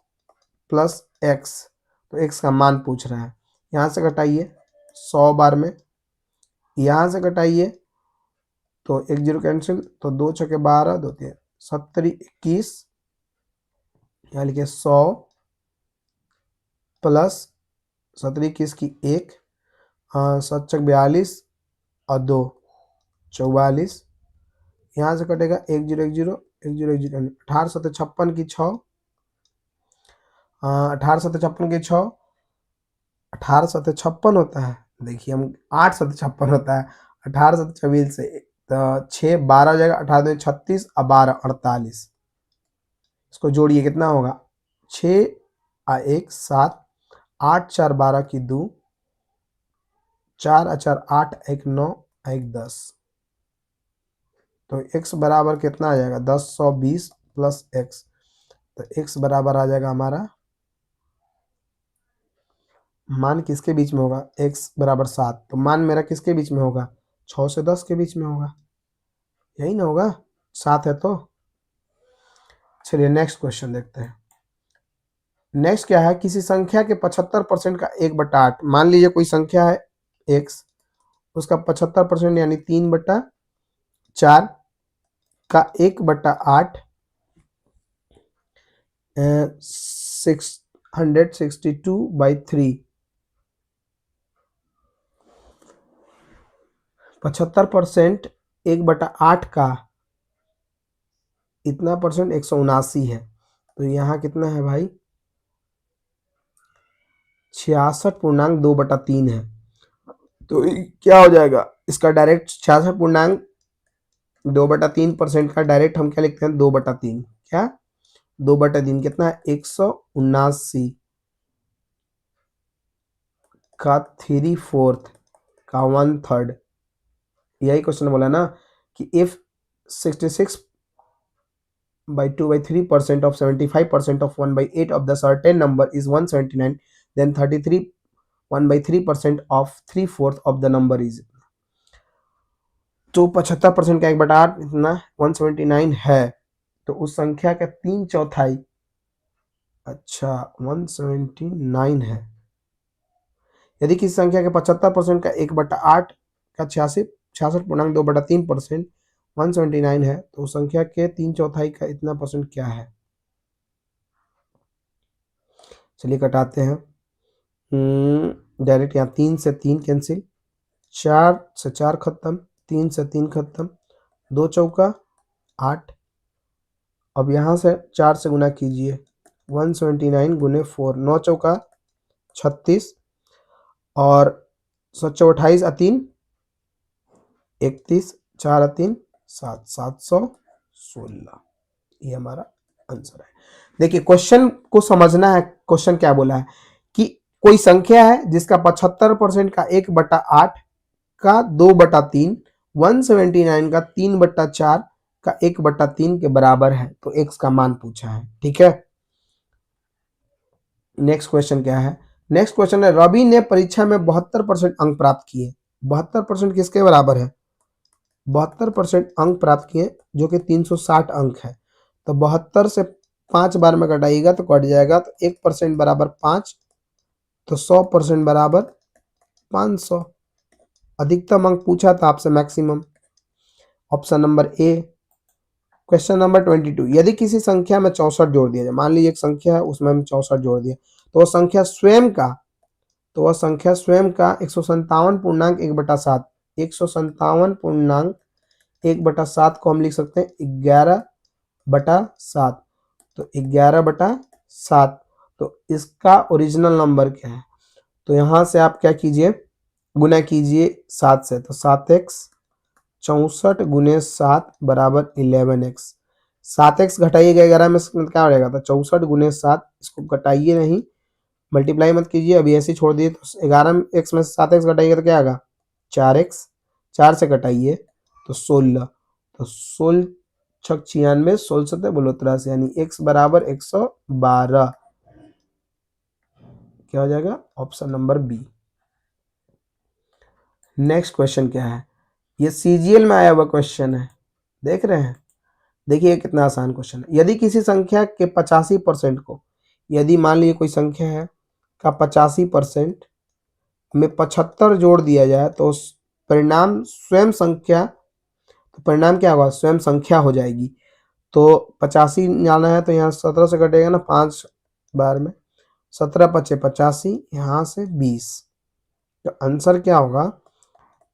प्लस एक्स, तो एक्स का मान पूछ रहा है। यहाँ से घटाइए 100 बार में, यहाँ से घटाइए तो 1 0 कैंसिल, तो 2 छके 12, 2 3 70 21, यहाँ लिखिए 100 प्लस 70 21 की 1, 7 छक 42 और 2 44, यहाँ से कटेगा 1 0 1 0 1 0 1 0, 18 7 56 की 6, 18 7 56 की 6, 18 7 56 होता है, देखिए हम 8 7 56 होता है, 18 7 24 से तो 6 12 हो जाएगा, 18 36 और 12 48, इसको जोड़िए कितना होगा, 6 और 1 7, 8 4 12 की 2, 4 4 8 1 9 1 10, तो x बराबर कितना आ जाएगा, 1020 प्लस x, तो x बराबर आ जाएगा हमारा, मान किसके बीच में होगा, x बराबर 7, तो मान मेरा किसके बीच में होगा, 6 से 10 के बीच में होगा, यही ना होगा, 7 है तो। चलिए नेक्स्ट क्वेश्चन देखते हैं। नेक्स्ट क्या है, किसी संख्या के 75% का 1/8, मान लीजिए कोई संख्या है x, उसका 75% यानी 3/4 का 1/8 662/3, 75% 1/8 का इतना परसेंट 179 है, तो यहाँ कितना है भाई, 66.2/3 है, तो क्या हो जाएगा इसका डायरेक्ट 66.2/3% का डायरेक्ट हम क्या लिखते हैं, 2/3, क्या 2/3 कितना है, 179 का 3/4 का 1/3, यही क्वेश्चन बोला ना कि if 66/2/3% of 75% of 1/8 of the certain number is 179, then 33 1/3% of 3/4 of the number is, तो 75% का 1/8 इतना 179 है, तो उस संख्या का 3/4, अच्छा 179 है, यदि किसी संख्या के 75% का 1/8 का 66.2/3% 179 है, तो उस संख्या के 3/4 का इतना परसेंट क्या है, चलिए कटाते हैं, डायरेक्ट यहाँ 3 से 3 कैंसिल, 4 से 4 खत्म, 3 से 3 खत्म, 2 चौका 8, अब यहाँ से 4 से गुना कीजिए, 179 गुने 4, 9 चौका 36, और 728 3 31, 4 3 7, 716, ये हमारा आंसर है। देखिए क्वेश्चन को समझना है, क्वेश्चन क्या बोला है कि कोई संख्या है जिसका 75% का 1/8 का 2/3, 179 का 3/4 का 1/3 के बराबर है, तो x का मान पूछा है, ठीक है। नेक्स्ट क्वेश्चन क्या है, नेक्स्ट क्वेश्चन है, रवि ने परीक्षा में 72% अंक प्राप्त किए, 72% किसके बराबर है, 72% अंक प्राप्त किए जो कि 360 अंक है, तो 72 से 5 बार में घटाइएगा तो कट जाएगा, तो 1% बराबर 5, तो 100% बराबर 500, अधिकतम अंक पूछा था आपसे maximum, option number A. Question number 22, यदि किसी संख्या में 64 जोड़ दिया जाए, मान लीजिए एक संख्या है उसमें हम 64 जोड़ दिए, तो वह संख्या स्वयं का 157.1/7, 157.1/7 को हम लिख सकते हैं 11/7, तो 11/7, तो इसका ओरिजिनल नंबर क्या है, तो यहाँ से आप क्या कीजिए, गुना कीजिए 7 से, तो 7x, 64 गुने 7 बराबर 11x, 7x घटाइएगा 11 में से क्या हो जाएगा, तो 64 गुने 7, इसको घटाइए नहीं, मल्टीप्लाई मत कीजिए, अभी ऐसे ही छोड़ दिए, तो 11x में से 7x घटाइएगा तो क्या आएगा 4x, 4 से घटाइए तो 16, तो 16 छक 96, 16 सत्ते बोलो 83, यानी x बराबर 112, क्या हो जाएगा option number B. Next question क्या है, ये सीजीएल में आया हुआ क्वेश्चन है, देख रहे हैं, देखिए कितना आसान क्वेश्चन है। यदि किसी संख्या के 85% को, यदि मान लीजिए कोई संख्या है का 85% में 75 जोड़ दिया जाए तो परिणाम स्वयं संख्या, तो परिणाम क्या होगा, स्वयं संख्या हो जाएगी। तो 85 जाना है तो यहाँ 17 से कटेगा ना 5 बार में, 17 पचे 85, यहाँ से 20, तो आंसर क्या होगा,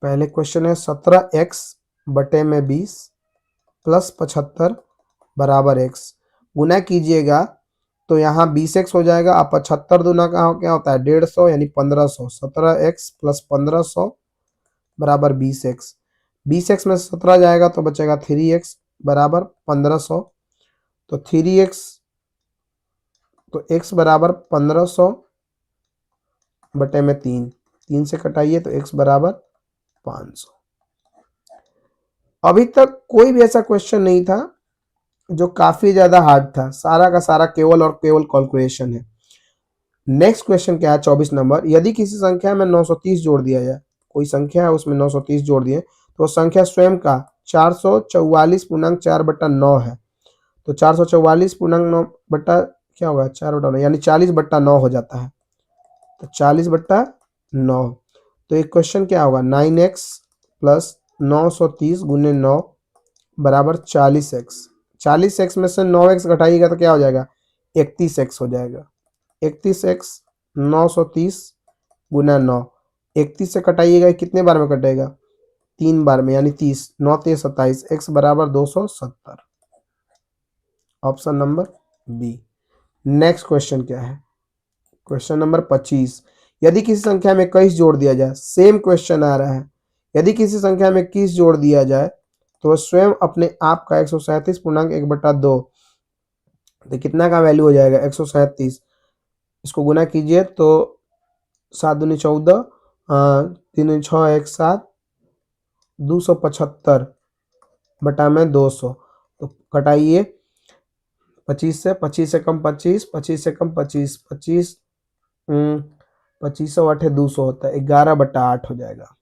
पहले क्वेश्चन है 17x बटे में 20 प्लस 75 बराबर x, गुना कीजिएगा तो यहाँ 20x हो जाएगा, अब 75 दूना का क्या होता है 150, यानी 1500, 17x प्लस 1500 बराबर 20x, 20x में 17 जाएगा तो बचेगा 3x बराबर 1500, तो 3x, तो x बराबर 1500 बटे में 3, 3 से कटाइए तो x बराबर 500। अभी तक कोई भी ऐसा क्वेश्चन नहीं था जो काफी ज्यादा हार्ड था, सारा का सारा केवल और केवल कैलकुलेशन है। नेक्स्ट क्वेश्चन क्या है 24 नंबर, यदि किसी संख्या में 930 जोड़ दिया जाए, कोई संख्या है उसमें 930 जोड़ दिए तो संख्या स्वयं का 444 बटा 9 है, तो 444 बटा क्या होगा 4/9, यानी 40/9 हो जाता है, तो 40/9, तो एक क्वेश्चन क्या होगा 9x प्लस 930 गुने 9 बराबर 40x, 40x में से 9x घटाइएगा तो क्या हो जाएगा 31x हो जाएगा, 31x 930 गुना 9, 31 से कटाइएगा कितने बार में कटेगा 3 बार में, यानी 30, 9 3 27, x बराबर 270, option number B. Next question क्या है, क्वेश्चन नंबर 25, यदि किसी संख्या में 21 जोड़ दिया जाए, सेम क्वेश्चन आ रहा है, यदि किसी संख्या में 21 जोड़ दिया जाए तो स्वयं अपने आप का 137.1/2, तो कितना का वैल्यू हो जाएगा 137, इसको गुना कीजिए तो 7 दूनी 14, 3 दूनी 6 1 7, 275 बटा में 200, तो कटाइए 25 से, 25 से कम 25, 25 से कम 25, 25 25 8 200 होता है, 11/8 हो जाएगा,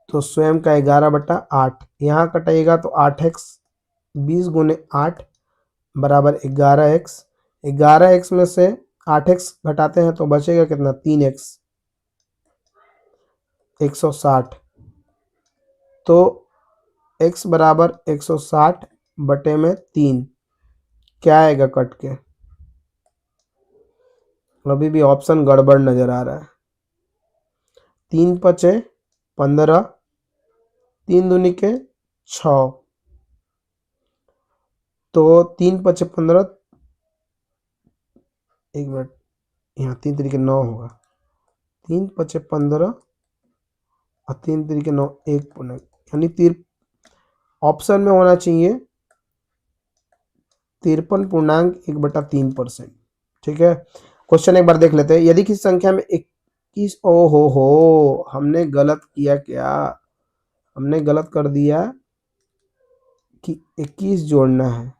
तो स्वयं का 11/8, यहाँ कटाइएगा तो 8x, 20 गुने 8 बराबर 11x, 11x में से 8x घटाते हैं तो बचेगा कितना 3x, 160, तो x बराबर 160 बटे में 3, क्या आएगा कट के, अभी भी ऑप्शन गड़बड़ नजर आ रहा है, 3 पचे 15, 3 दूनी के 6, तो 3 पचे 15, एक मिनट, यहाँ 3 तरीके 9 होगा, 3 पचे 15 और 3 तरीके 9, 1 पूर्णांक, यानी ऑप्शन में होना चाहिए 53.1/3%, ठीक है। क्वेश्चन एक बार देख लेते हैं, यदि किसी संख्या में 21, ओ हो हमने गलत किया, क्या हमने गलत कर दिया कि 21 जोड़ना है,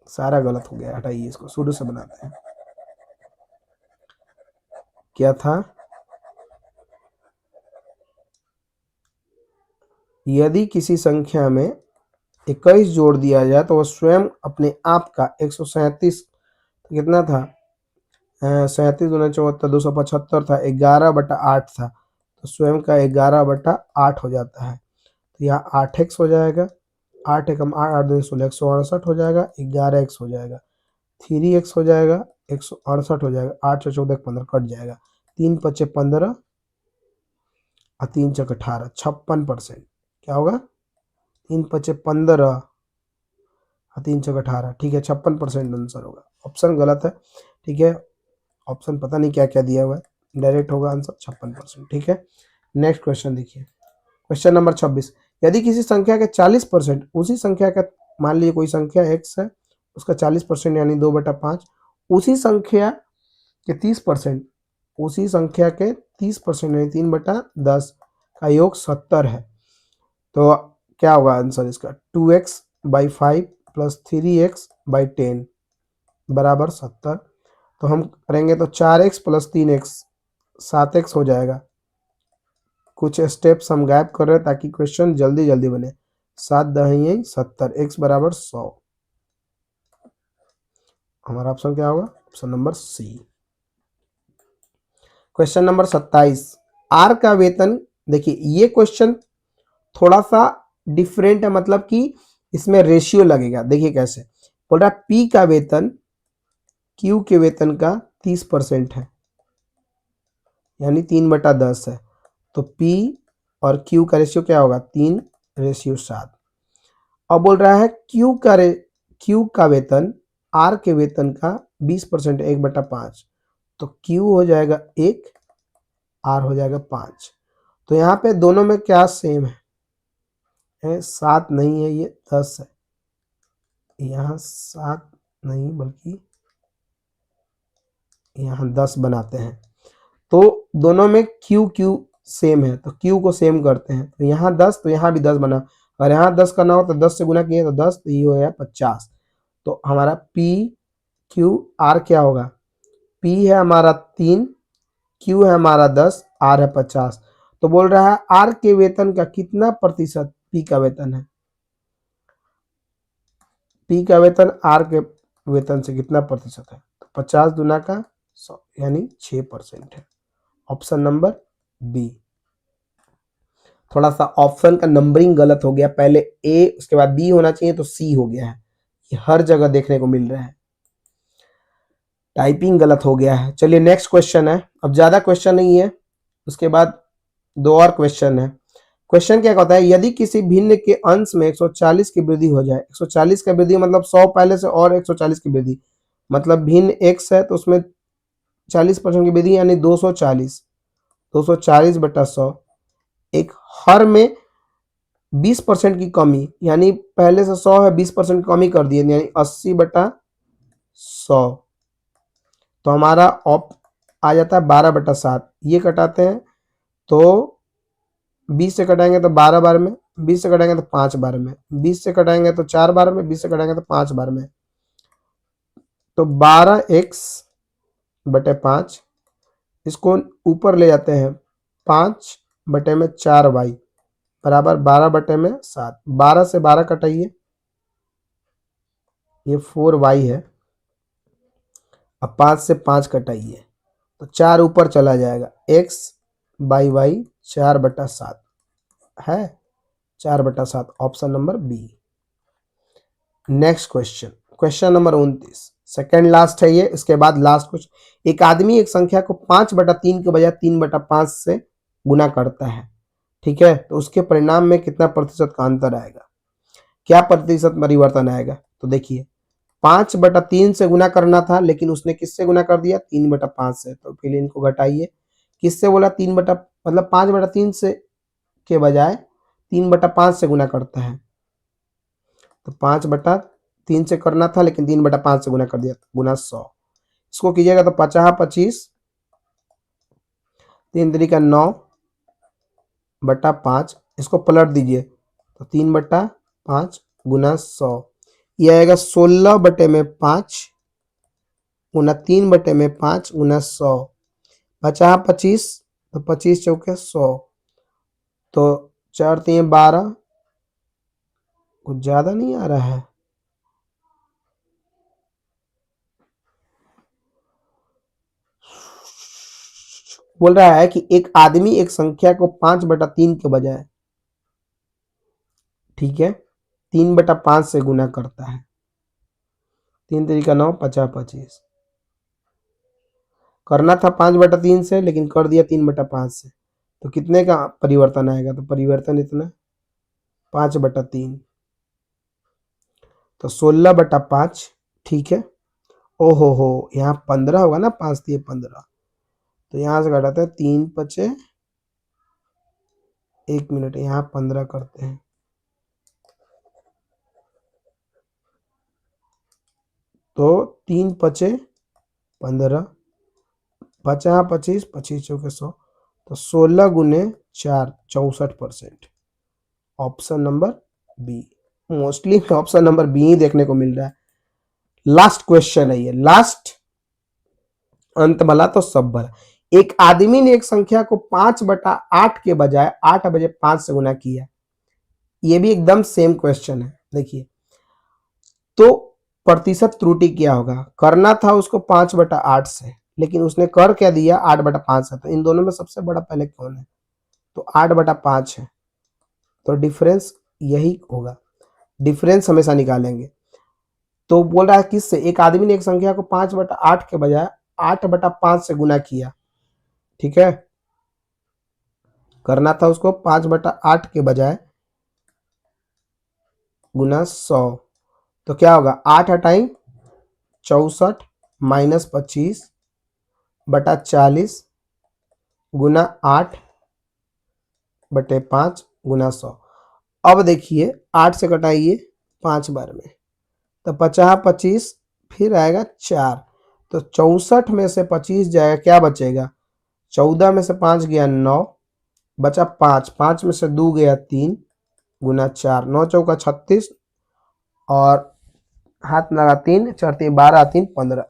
सारा गलत हो गया, हटाइए इसको शुरू से बनाते हैं, क्या था, यदि किसी संख्या में 21 जोड़ दिया जाए तो वह स्वयं अपने आप का 137, कितना था 37 दूना 74, 275 था, 11/8 था, तो स्वयं का 11/8 हो जाता है, तो यहाँ 8x हो जाएगा, 8 एकम 8, 8 दूनी 16, 168 हो जाएगा, 11x हो जाएगा, 3x हो जाएगा, 168 हो जाएगा, 8 से 14 15 कट जाएगा, 3 पचे 15 और 3 चक 18, 56%, क्या होगा 3 पचे 15 और 3 चक 18, ठीक है 56% आंसर होगा, ऑप्शन गलत है, ठीक है, ऑप्शन पता नहीं क्या क्या दिया हुआ है, डायरेक्ट होगा आंसर 56%, ठीक है। नेक्स्ट क्वेश्चन देखिए, क्वेश्चन नंबर 26, यदि किसी संख्या के 40% उसी संख्या का मान लीजिए कोई संख्या x है, उसका 40% यानी 2/5, उसी संख्या के 30%, उसी संख्या के 30% यानी 3/10 का योग 70 है। तो क्या होगा आंसर इसका? 2x/5 प्लस 3x/10 बराबर 70। तो हम करेंगे तो 4x प्लस 3x 7x हो जाएगा। कुछ स्टेप्स हम गायब कर रहे हैं ताकि क्वेश्चन जल्दी जल्दी बने। 7 दही 70, x बराबर 100। हमारा ऑप्शन क्या होगा? Option number C. Question number 27, R का वेतन। देखिए ये क्वेश्चन थोड़ा सा डिफरेंट है, मतलब कि इसमें रेशियो लगेगा। देखिए कैसे बोल रहा है, पी का वेतन क्यू के वेतन का 30% है, यानी 3/10 है। तो P और Q का रेशियो क्या होगा? 3:7। अब बोल रहा है Q का वेतन R के वेतन का 20%, 1/5। तो Q हो जाएगा 1, R हो जाएगा 5। तो यहाँ पे दोनों में क्या सेम है? 7 नहीं है, ये 10 है। यहाँ 7 नहीं बल्कि यहाँ 10 बनाते हैं। तो दोनों में क्यू क्यू सेम है, तो क्यू को सेम करते हैं। तो यहाँ 10 तो यहाँ भी 10 बना, और यहाँ 10 करना हो तो 10 से गुना किए तो 10, तो ये हो गया 50। तो हमारा पी क्यू आर क्या होगा? पी है हमारा 3, क्यू है हमारा 10, आर है 50। तो बोल रहा है आर के वेतन का कितना प्रतिशत पी का वेतन है? पी का वेतन आर के वेतन से कितना प्रतिशत है? तो 50 दुना का 100 यानी 6% है। Option number B. थोड़ा सा ऑप्शन का नंबरिंग गलत हो गया, पहले ए उसके बाद बी होना चाहिए, तो सी हो गया है। ये हर जगह देखने को मिल रहा है, टाइपिंग गलत हो गया है। चलिए नेक्स्ट क्वेश्चन है। अब ज्यादा क्वेश्चन नहीं है, उसके बाद 2 और क्वेश्चन है। क्वेश्चन क्या कहता है, यदि किसी भिन्न के अंश में 140 की वृद्धि हो जाए। 140 का वृद्धि मतलब 100 पहले से और 140 की वृद्धि, मतलब भिन्न x है तो उसमें 40% की वृद्धि यानी 240। 240/100। एक हर में 20% की कमी, यानी पहले से 100 है, 20% कमी कर दिए यानी 80/100। तो हमारा ऑप आ जाता है 12/7। ये कटाते हैं तो 20 से कटाएंगे तो 12 बार में, 20 से कटाएंगे तो 5 बार में, 20 से कटाएंगे तो 4 बार में, 20 से कटाएंगे तो 5 बार में। तो 12x/5, इसको ऊपर ले जाते हैं 5/4y बराबर 12/7। 12 से 12 कटाइए, ये 4y है। अब 5 से 5 कटाइए तो 4 ऊपर चला जाएगा, x/y 4/7 है, 4/7। Option number B. Next question, question number 29, second last है ये, इसके बाद लास्ट क्वेश्चन। एक आदमी एक संख्या को 5/3 के बजाय 3/5 से गुना करता है, ठीक है, तो उसके परिणाम में कितना प्रतिशत का अंतर आएगा? क्या प्रतिशत परिवर्तन आएगा? तो देखिए 5/3 से गुना करना था, लेकिन उसने किससे गुना कर दिया? 3/5 से। तो फिर इनको घटाइए। किससे बोला? 3 बटा मतलब 5/3 से के बजाय 3/5 से गुना करता है। तो 5/3 से करना था, लेकिन 3/5 से गुना कर दिया, गुना 100। इसको कीजिएगा तो 50/25, 3 × 9/5। इसको पलट दीजिए तो 3/5 गुना 100, ये आएगा 16/5 गुना 3/5 गुना 100। 50/25 तो 25 चौके 100, तो 4×3 = 12। कुछ ज्यादा नहीं आ रहा है? बोल रहा है कि एक आदमी एक संख्या को 5/3 के बजाय, ठीक है, 3/5 से गुना करता है। 3×3 = 9, 50/25। करना था 5/3 से, लेकिन कर दिया 3/5 से। तो कितने का परिवर्तन आएगा? तो परिवर्तन इतना 5/3, तो 16/5, ठीक है। ओहो, यहाँ 15 होगा ना, 5×3 = 15। तो यहाँ से घटाते हैं 3×5 = 1 मिनट, यहाँ 15 करते हैं। तो 3 पचे 15, 50 25, 25 चौके 100, तो 16 गुने 4 64%। Option number B, mostly option number B ही देखने को मिल रहा है। लास्ट क्वेश्चन है ये, लास्ट, अंत भला तो सब भला। एक आदमी ने एक संख्या को 5/8 के बजाय 8/5 से गुना किया। ये भी एकदम सेम क्वेश्चन है। देखिए, तो प्रतिशत त्रुटि क्या होगा? करना था उसको 5/8 से, लेकिन उसने कर क्या दिया? 8/5 से। तो इन दोनों में सबसे बड़ा पहले कौन है? तो 8/5 है, तो डिफरेंस यही होगा। डिफरेंस हमेशा निकालेंगे। तो बोल रहा है किससे? एक आदमी ने एक संख्या को 5/8 के बजाय 8/5 से गुना किया। ठीक है, करना था उसको 5/8 के बजाय गुना 100, तो क्या होगा? 8 हटाई 64 माइनस 25/40 गुना 8/5 गुना 100। अब देखिए 8 से घटाइए 5 बार में, तो 50 25, फिर आएगा 4, तो 64 में से 25 जाएगा, क्या बचेगा? 14 में से 5 गया 9, बचा 5, 5 में से 2 गया 3 गुना 4, 9 चौका 36, और हाथ लगा 3 4 3 12 3 15,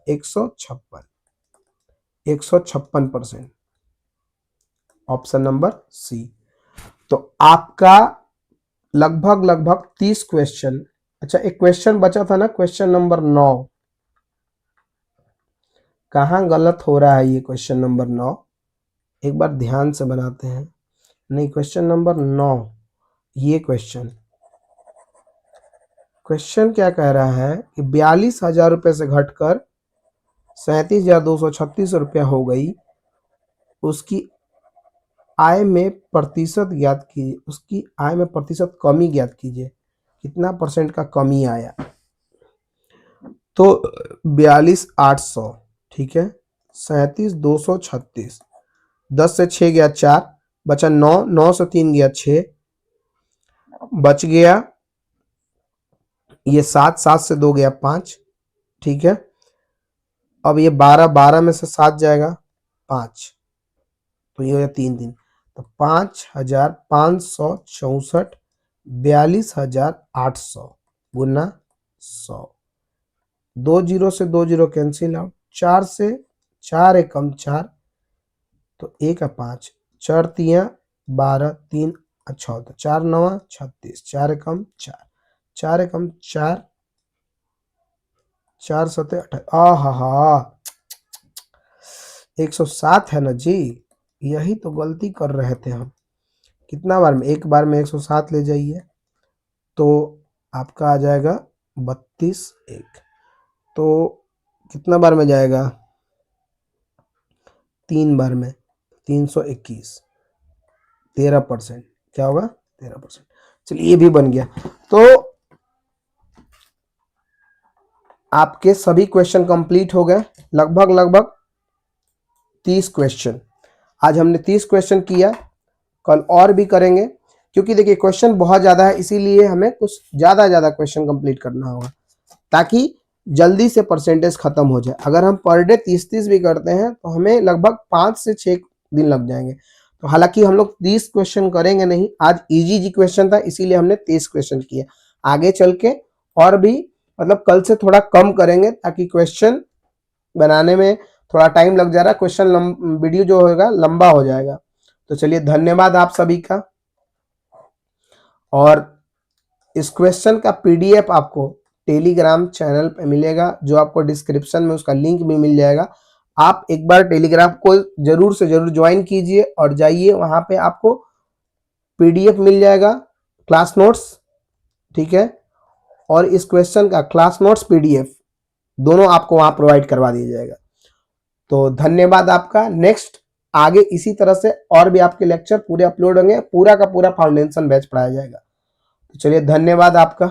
156%। Option number C. तो आपका लगभग 30 क्वेश्चन। अच्छा, एक क्वेश्चन बचा था ना, क्वेश्चन नंबर 9, कहाँ गलत हो रहा है ये क्वेश्चन नंबर 9? एक बार ध्यान से बनाते हैं। नहीं, क्वेश्चन नंबर 9, ये क्वेश्चन क्या कह रहा है कि 42,000 रुपये से घटकर 37,236 रुपया हो गई। उसकी आय में प्रतिशत ज्ञात कीजिए। उसकी आय में प्रतिशत कमी ज्ञात कीजिए, कितना परसेंट का कमी आया? तो 42,800, ठीक है, 37,236, 10 से 6 गया 4, बचा 9, 9 से 3 गया 6, बच गया ये 7, 7 से 2 गया 5, ठीक है। अब ये 12, 12 में से 7 जाएगा 5, तो ये हो गया 3 दिन, तो 5,564, 42,800 गुना 100। 2 जीरो से 2 जीरो कैंसिल आउट, 4 से 4 एकम 4, तो 1 है 5, 4 तियां 12, 3 14, 4 9 36, 4 एकम 4, 4 एकम 4, 4 7 18, आहा 107 है ना जी। यही तो गलती कर रहे थे हम। कितना बार में? एक बार में 107 ले जाइए, तो आपका आ जाएगा 32 1, तो कितना बार में जाएगा? 3 बार में, 321, 13%। क्या होगा? 13%। चलिए, ये भी बन गया। तो आपके सभी क्वेश्चन कंप्लीट हो गए, लगभग 30 क्वेश्चन। आज हमने 30 क्वेश्चन किया, कल और भी करेंगे, क्योंकि देखिए क्वेश्चन बहुत ज़्यादा है, इसीलिए हमें कुछ ज़्यादा क्वेश्चन कंप्लीट करना होगा, ताकि जल्दी से परसेंटेज खत्म हो जाए। अगर हम पर डे 30 भी करते हैं तो हमें लगभग 5 से 6 दिन लग जाएंगे। तो हालांकि हम लोग 30 क्वेश्चन करेंगे नहीं, आज इजी क्वेश्चन था, इसीलिए हमने 30 क्वेश्चन किए। आगे चल के और भी, मतलब कल से थोड़ा कम करेंगे, ताकि क्वेश्चन बनाने में थोड़ा टाइम लग जा रहा है, क्वेश्चन वीडियो जो होगा लंबा हो जाएगा। तो चलिए, धन्यवाद आप सभी का। और इस क्वेश्चन का पीडीएफ आपको टेलीग्राम चैनल पे मिलेगा, जो आपको डिस्क्रिप्शन में उसका लिंक भी मिल जाएगा। आप एक बार टेलीग्राम को जरूर से जरूर ज्वाइन कीजिए और जाइए, वहां पे आपको पीडीएफ मिल जाएगा, क्लास नोट्स, ठीक है, और इस क्वेश्चन का क्लास नोट्स पीडीएफ दोनों आपको वहां प्रोवाइड करवा दिया जाएगा। तो धन्यवाद आपका। नेक्स्ट आगे इसी तरह से और भी आपके लेक्चर पूरे अपलोड होंगे, पूरा का पूरा फाउंडेशन बैच पढ़ाया जाएगा। तो चलिए, धन्यवाद आपका।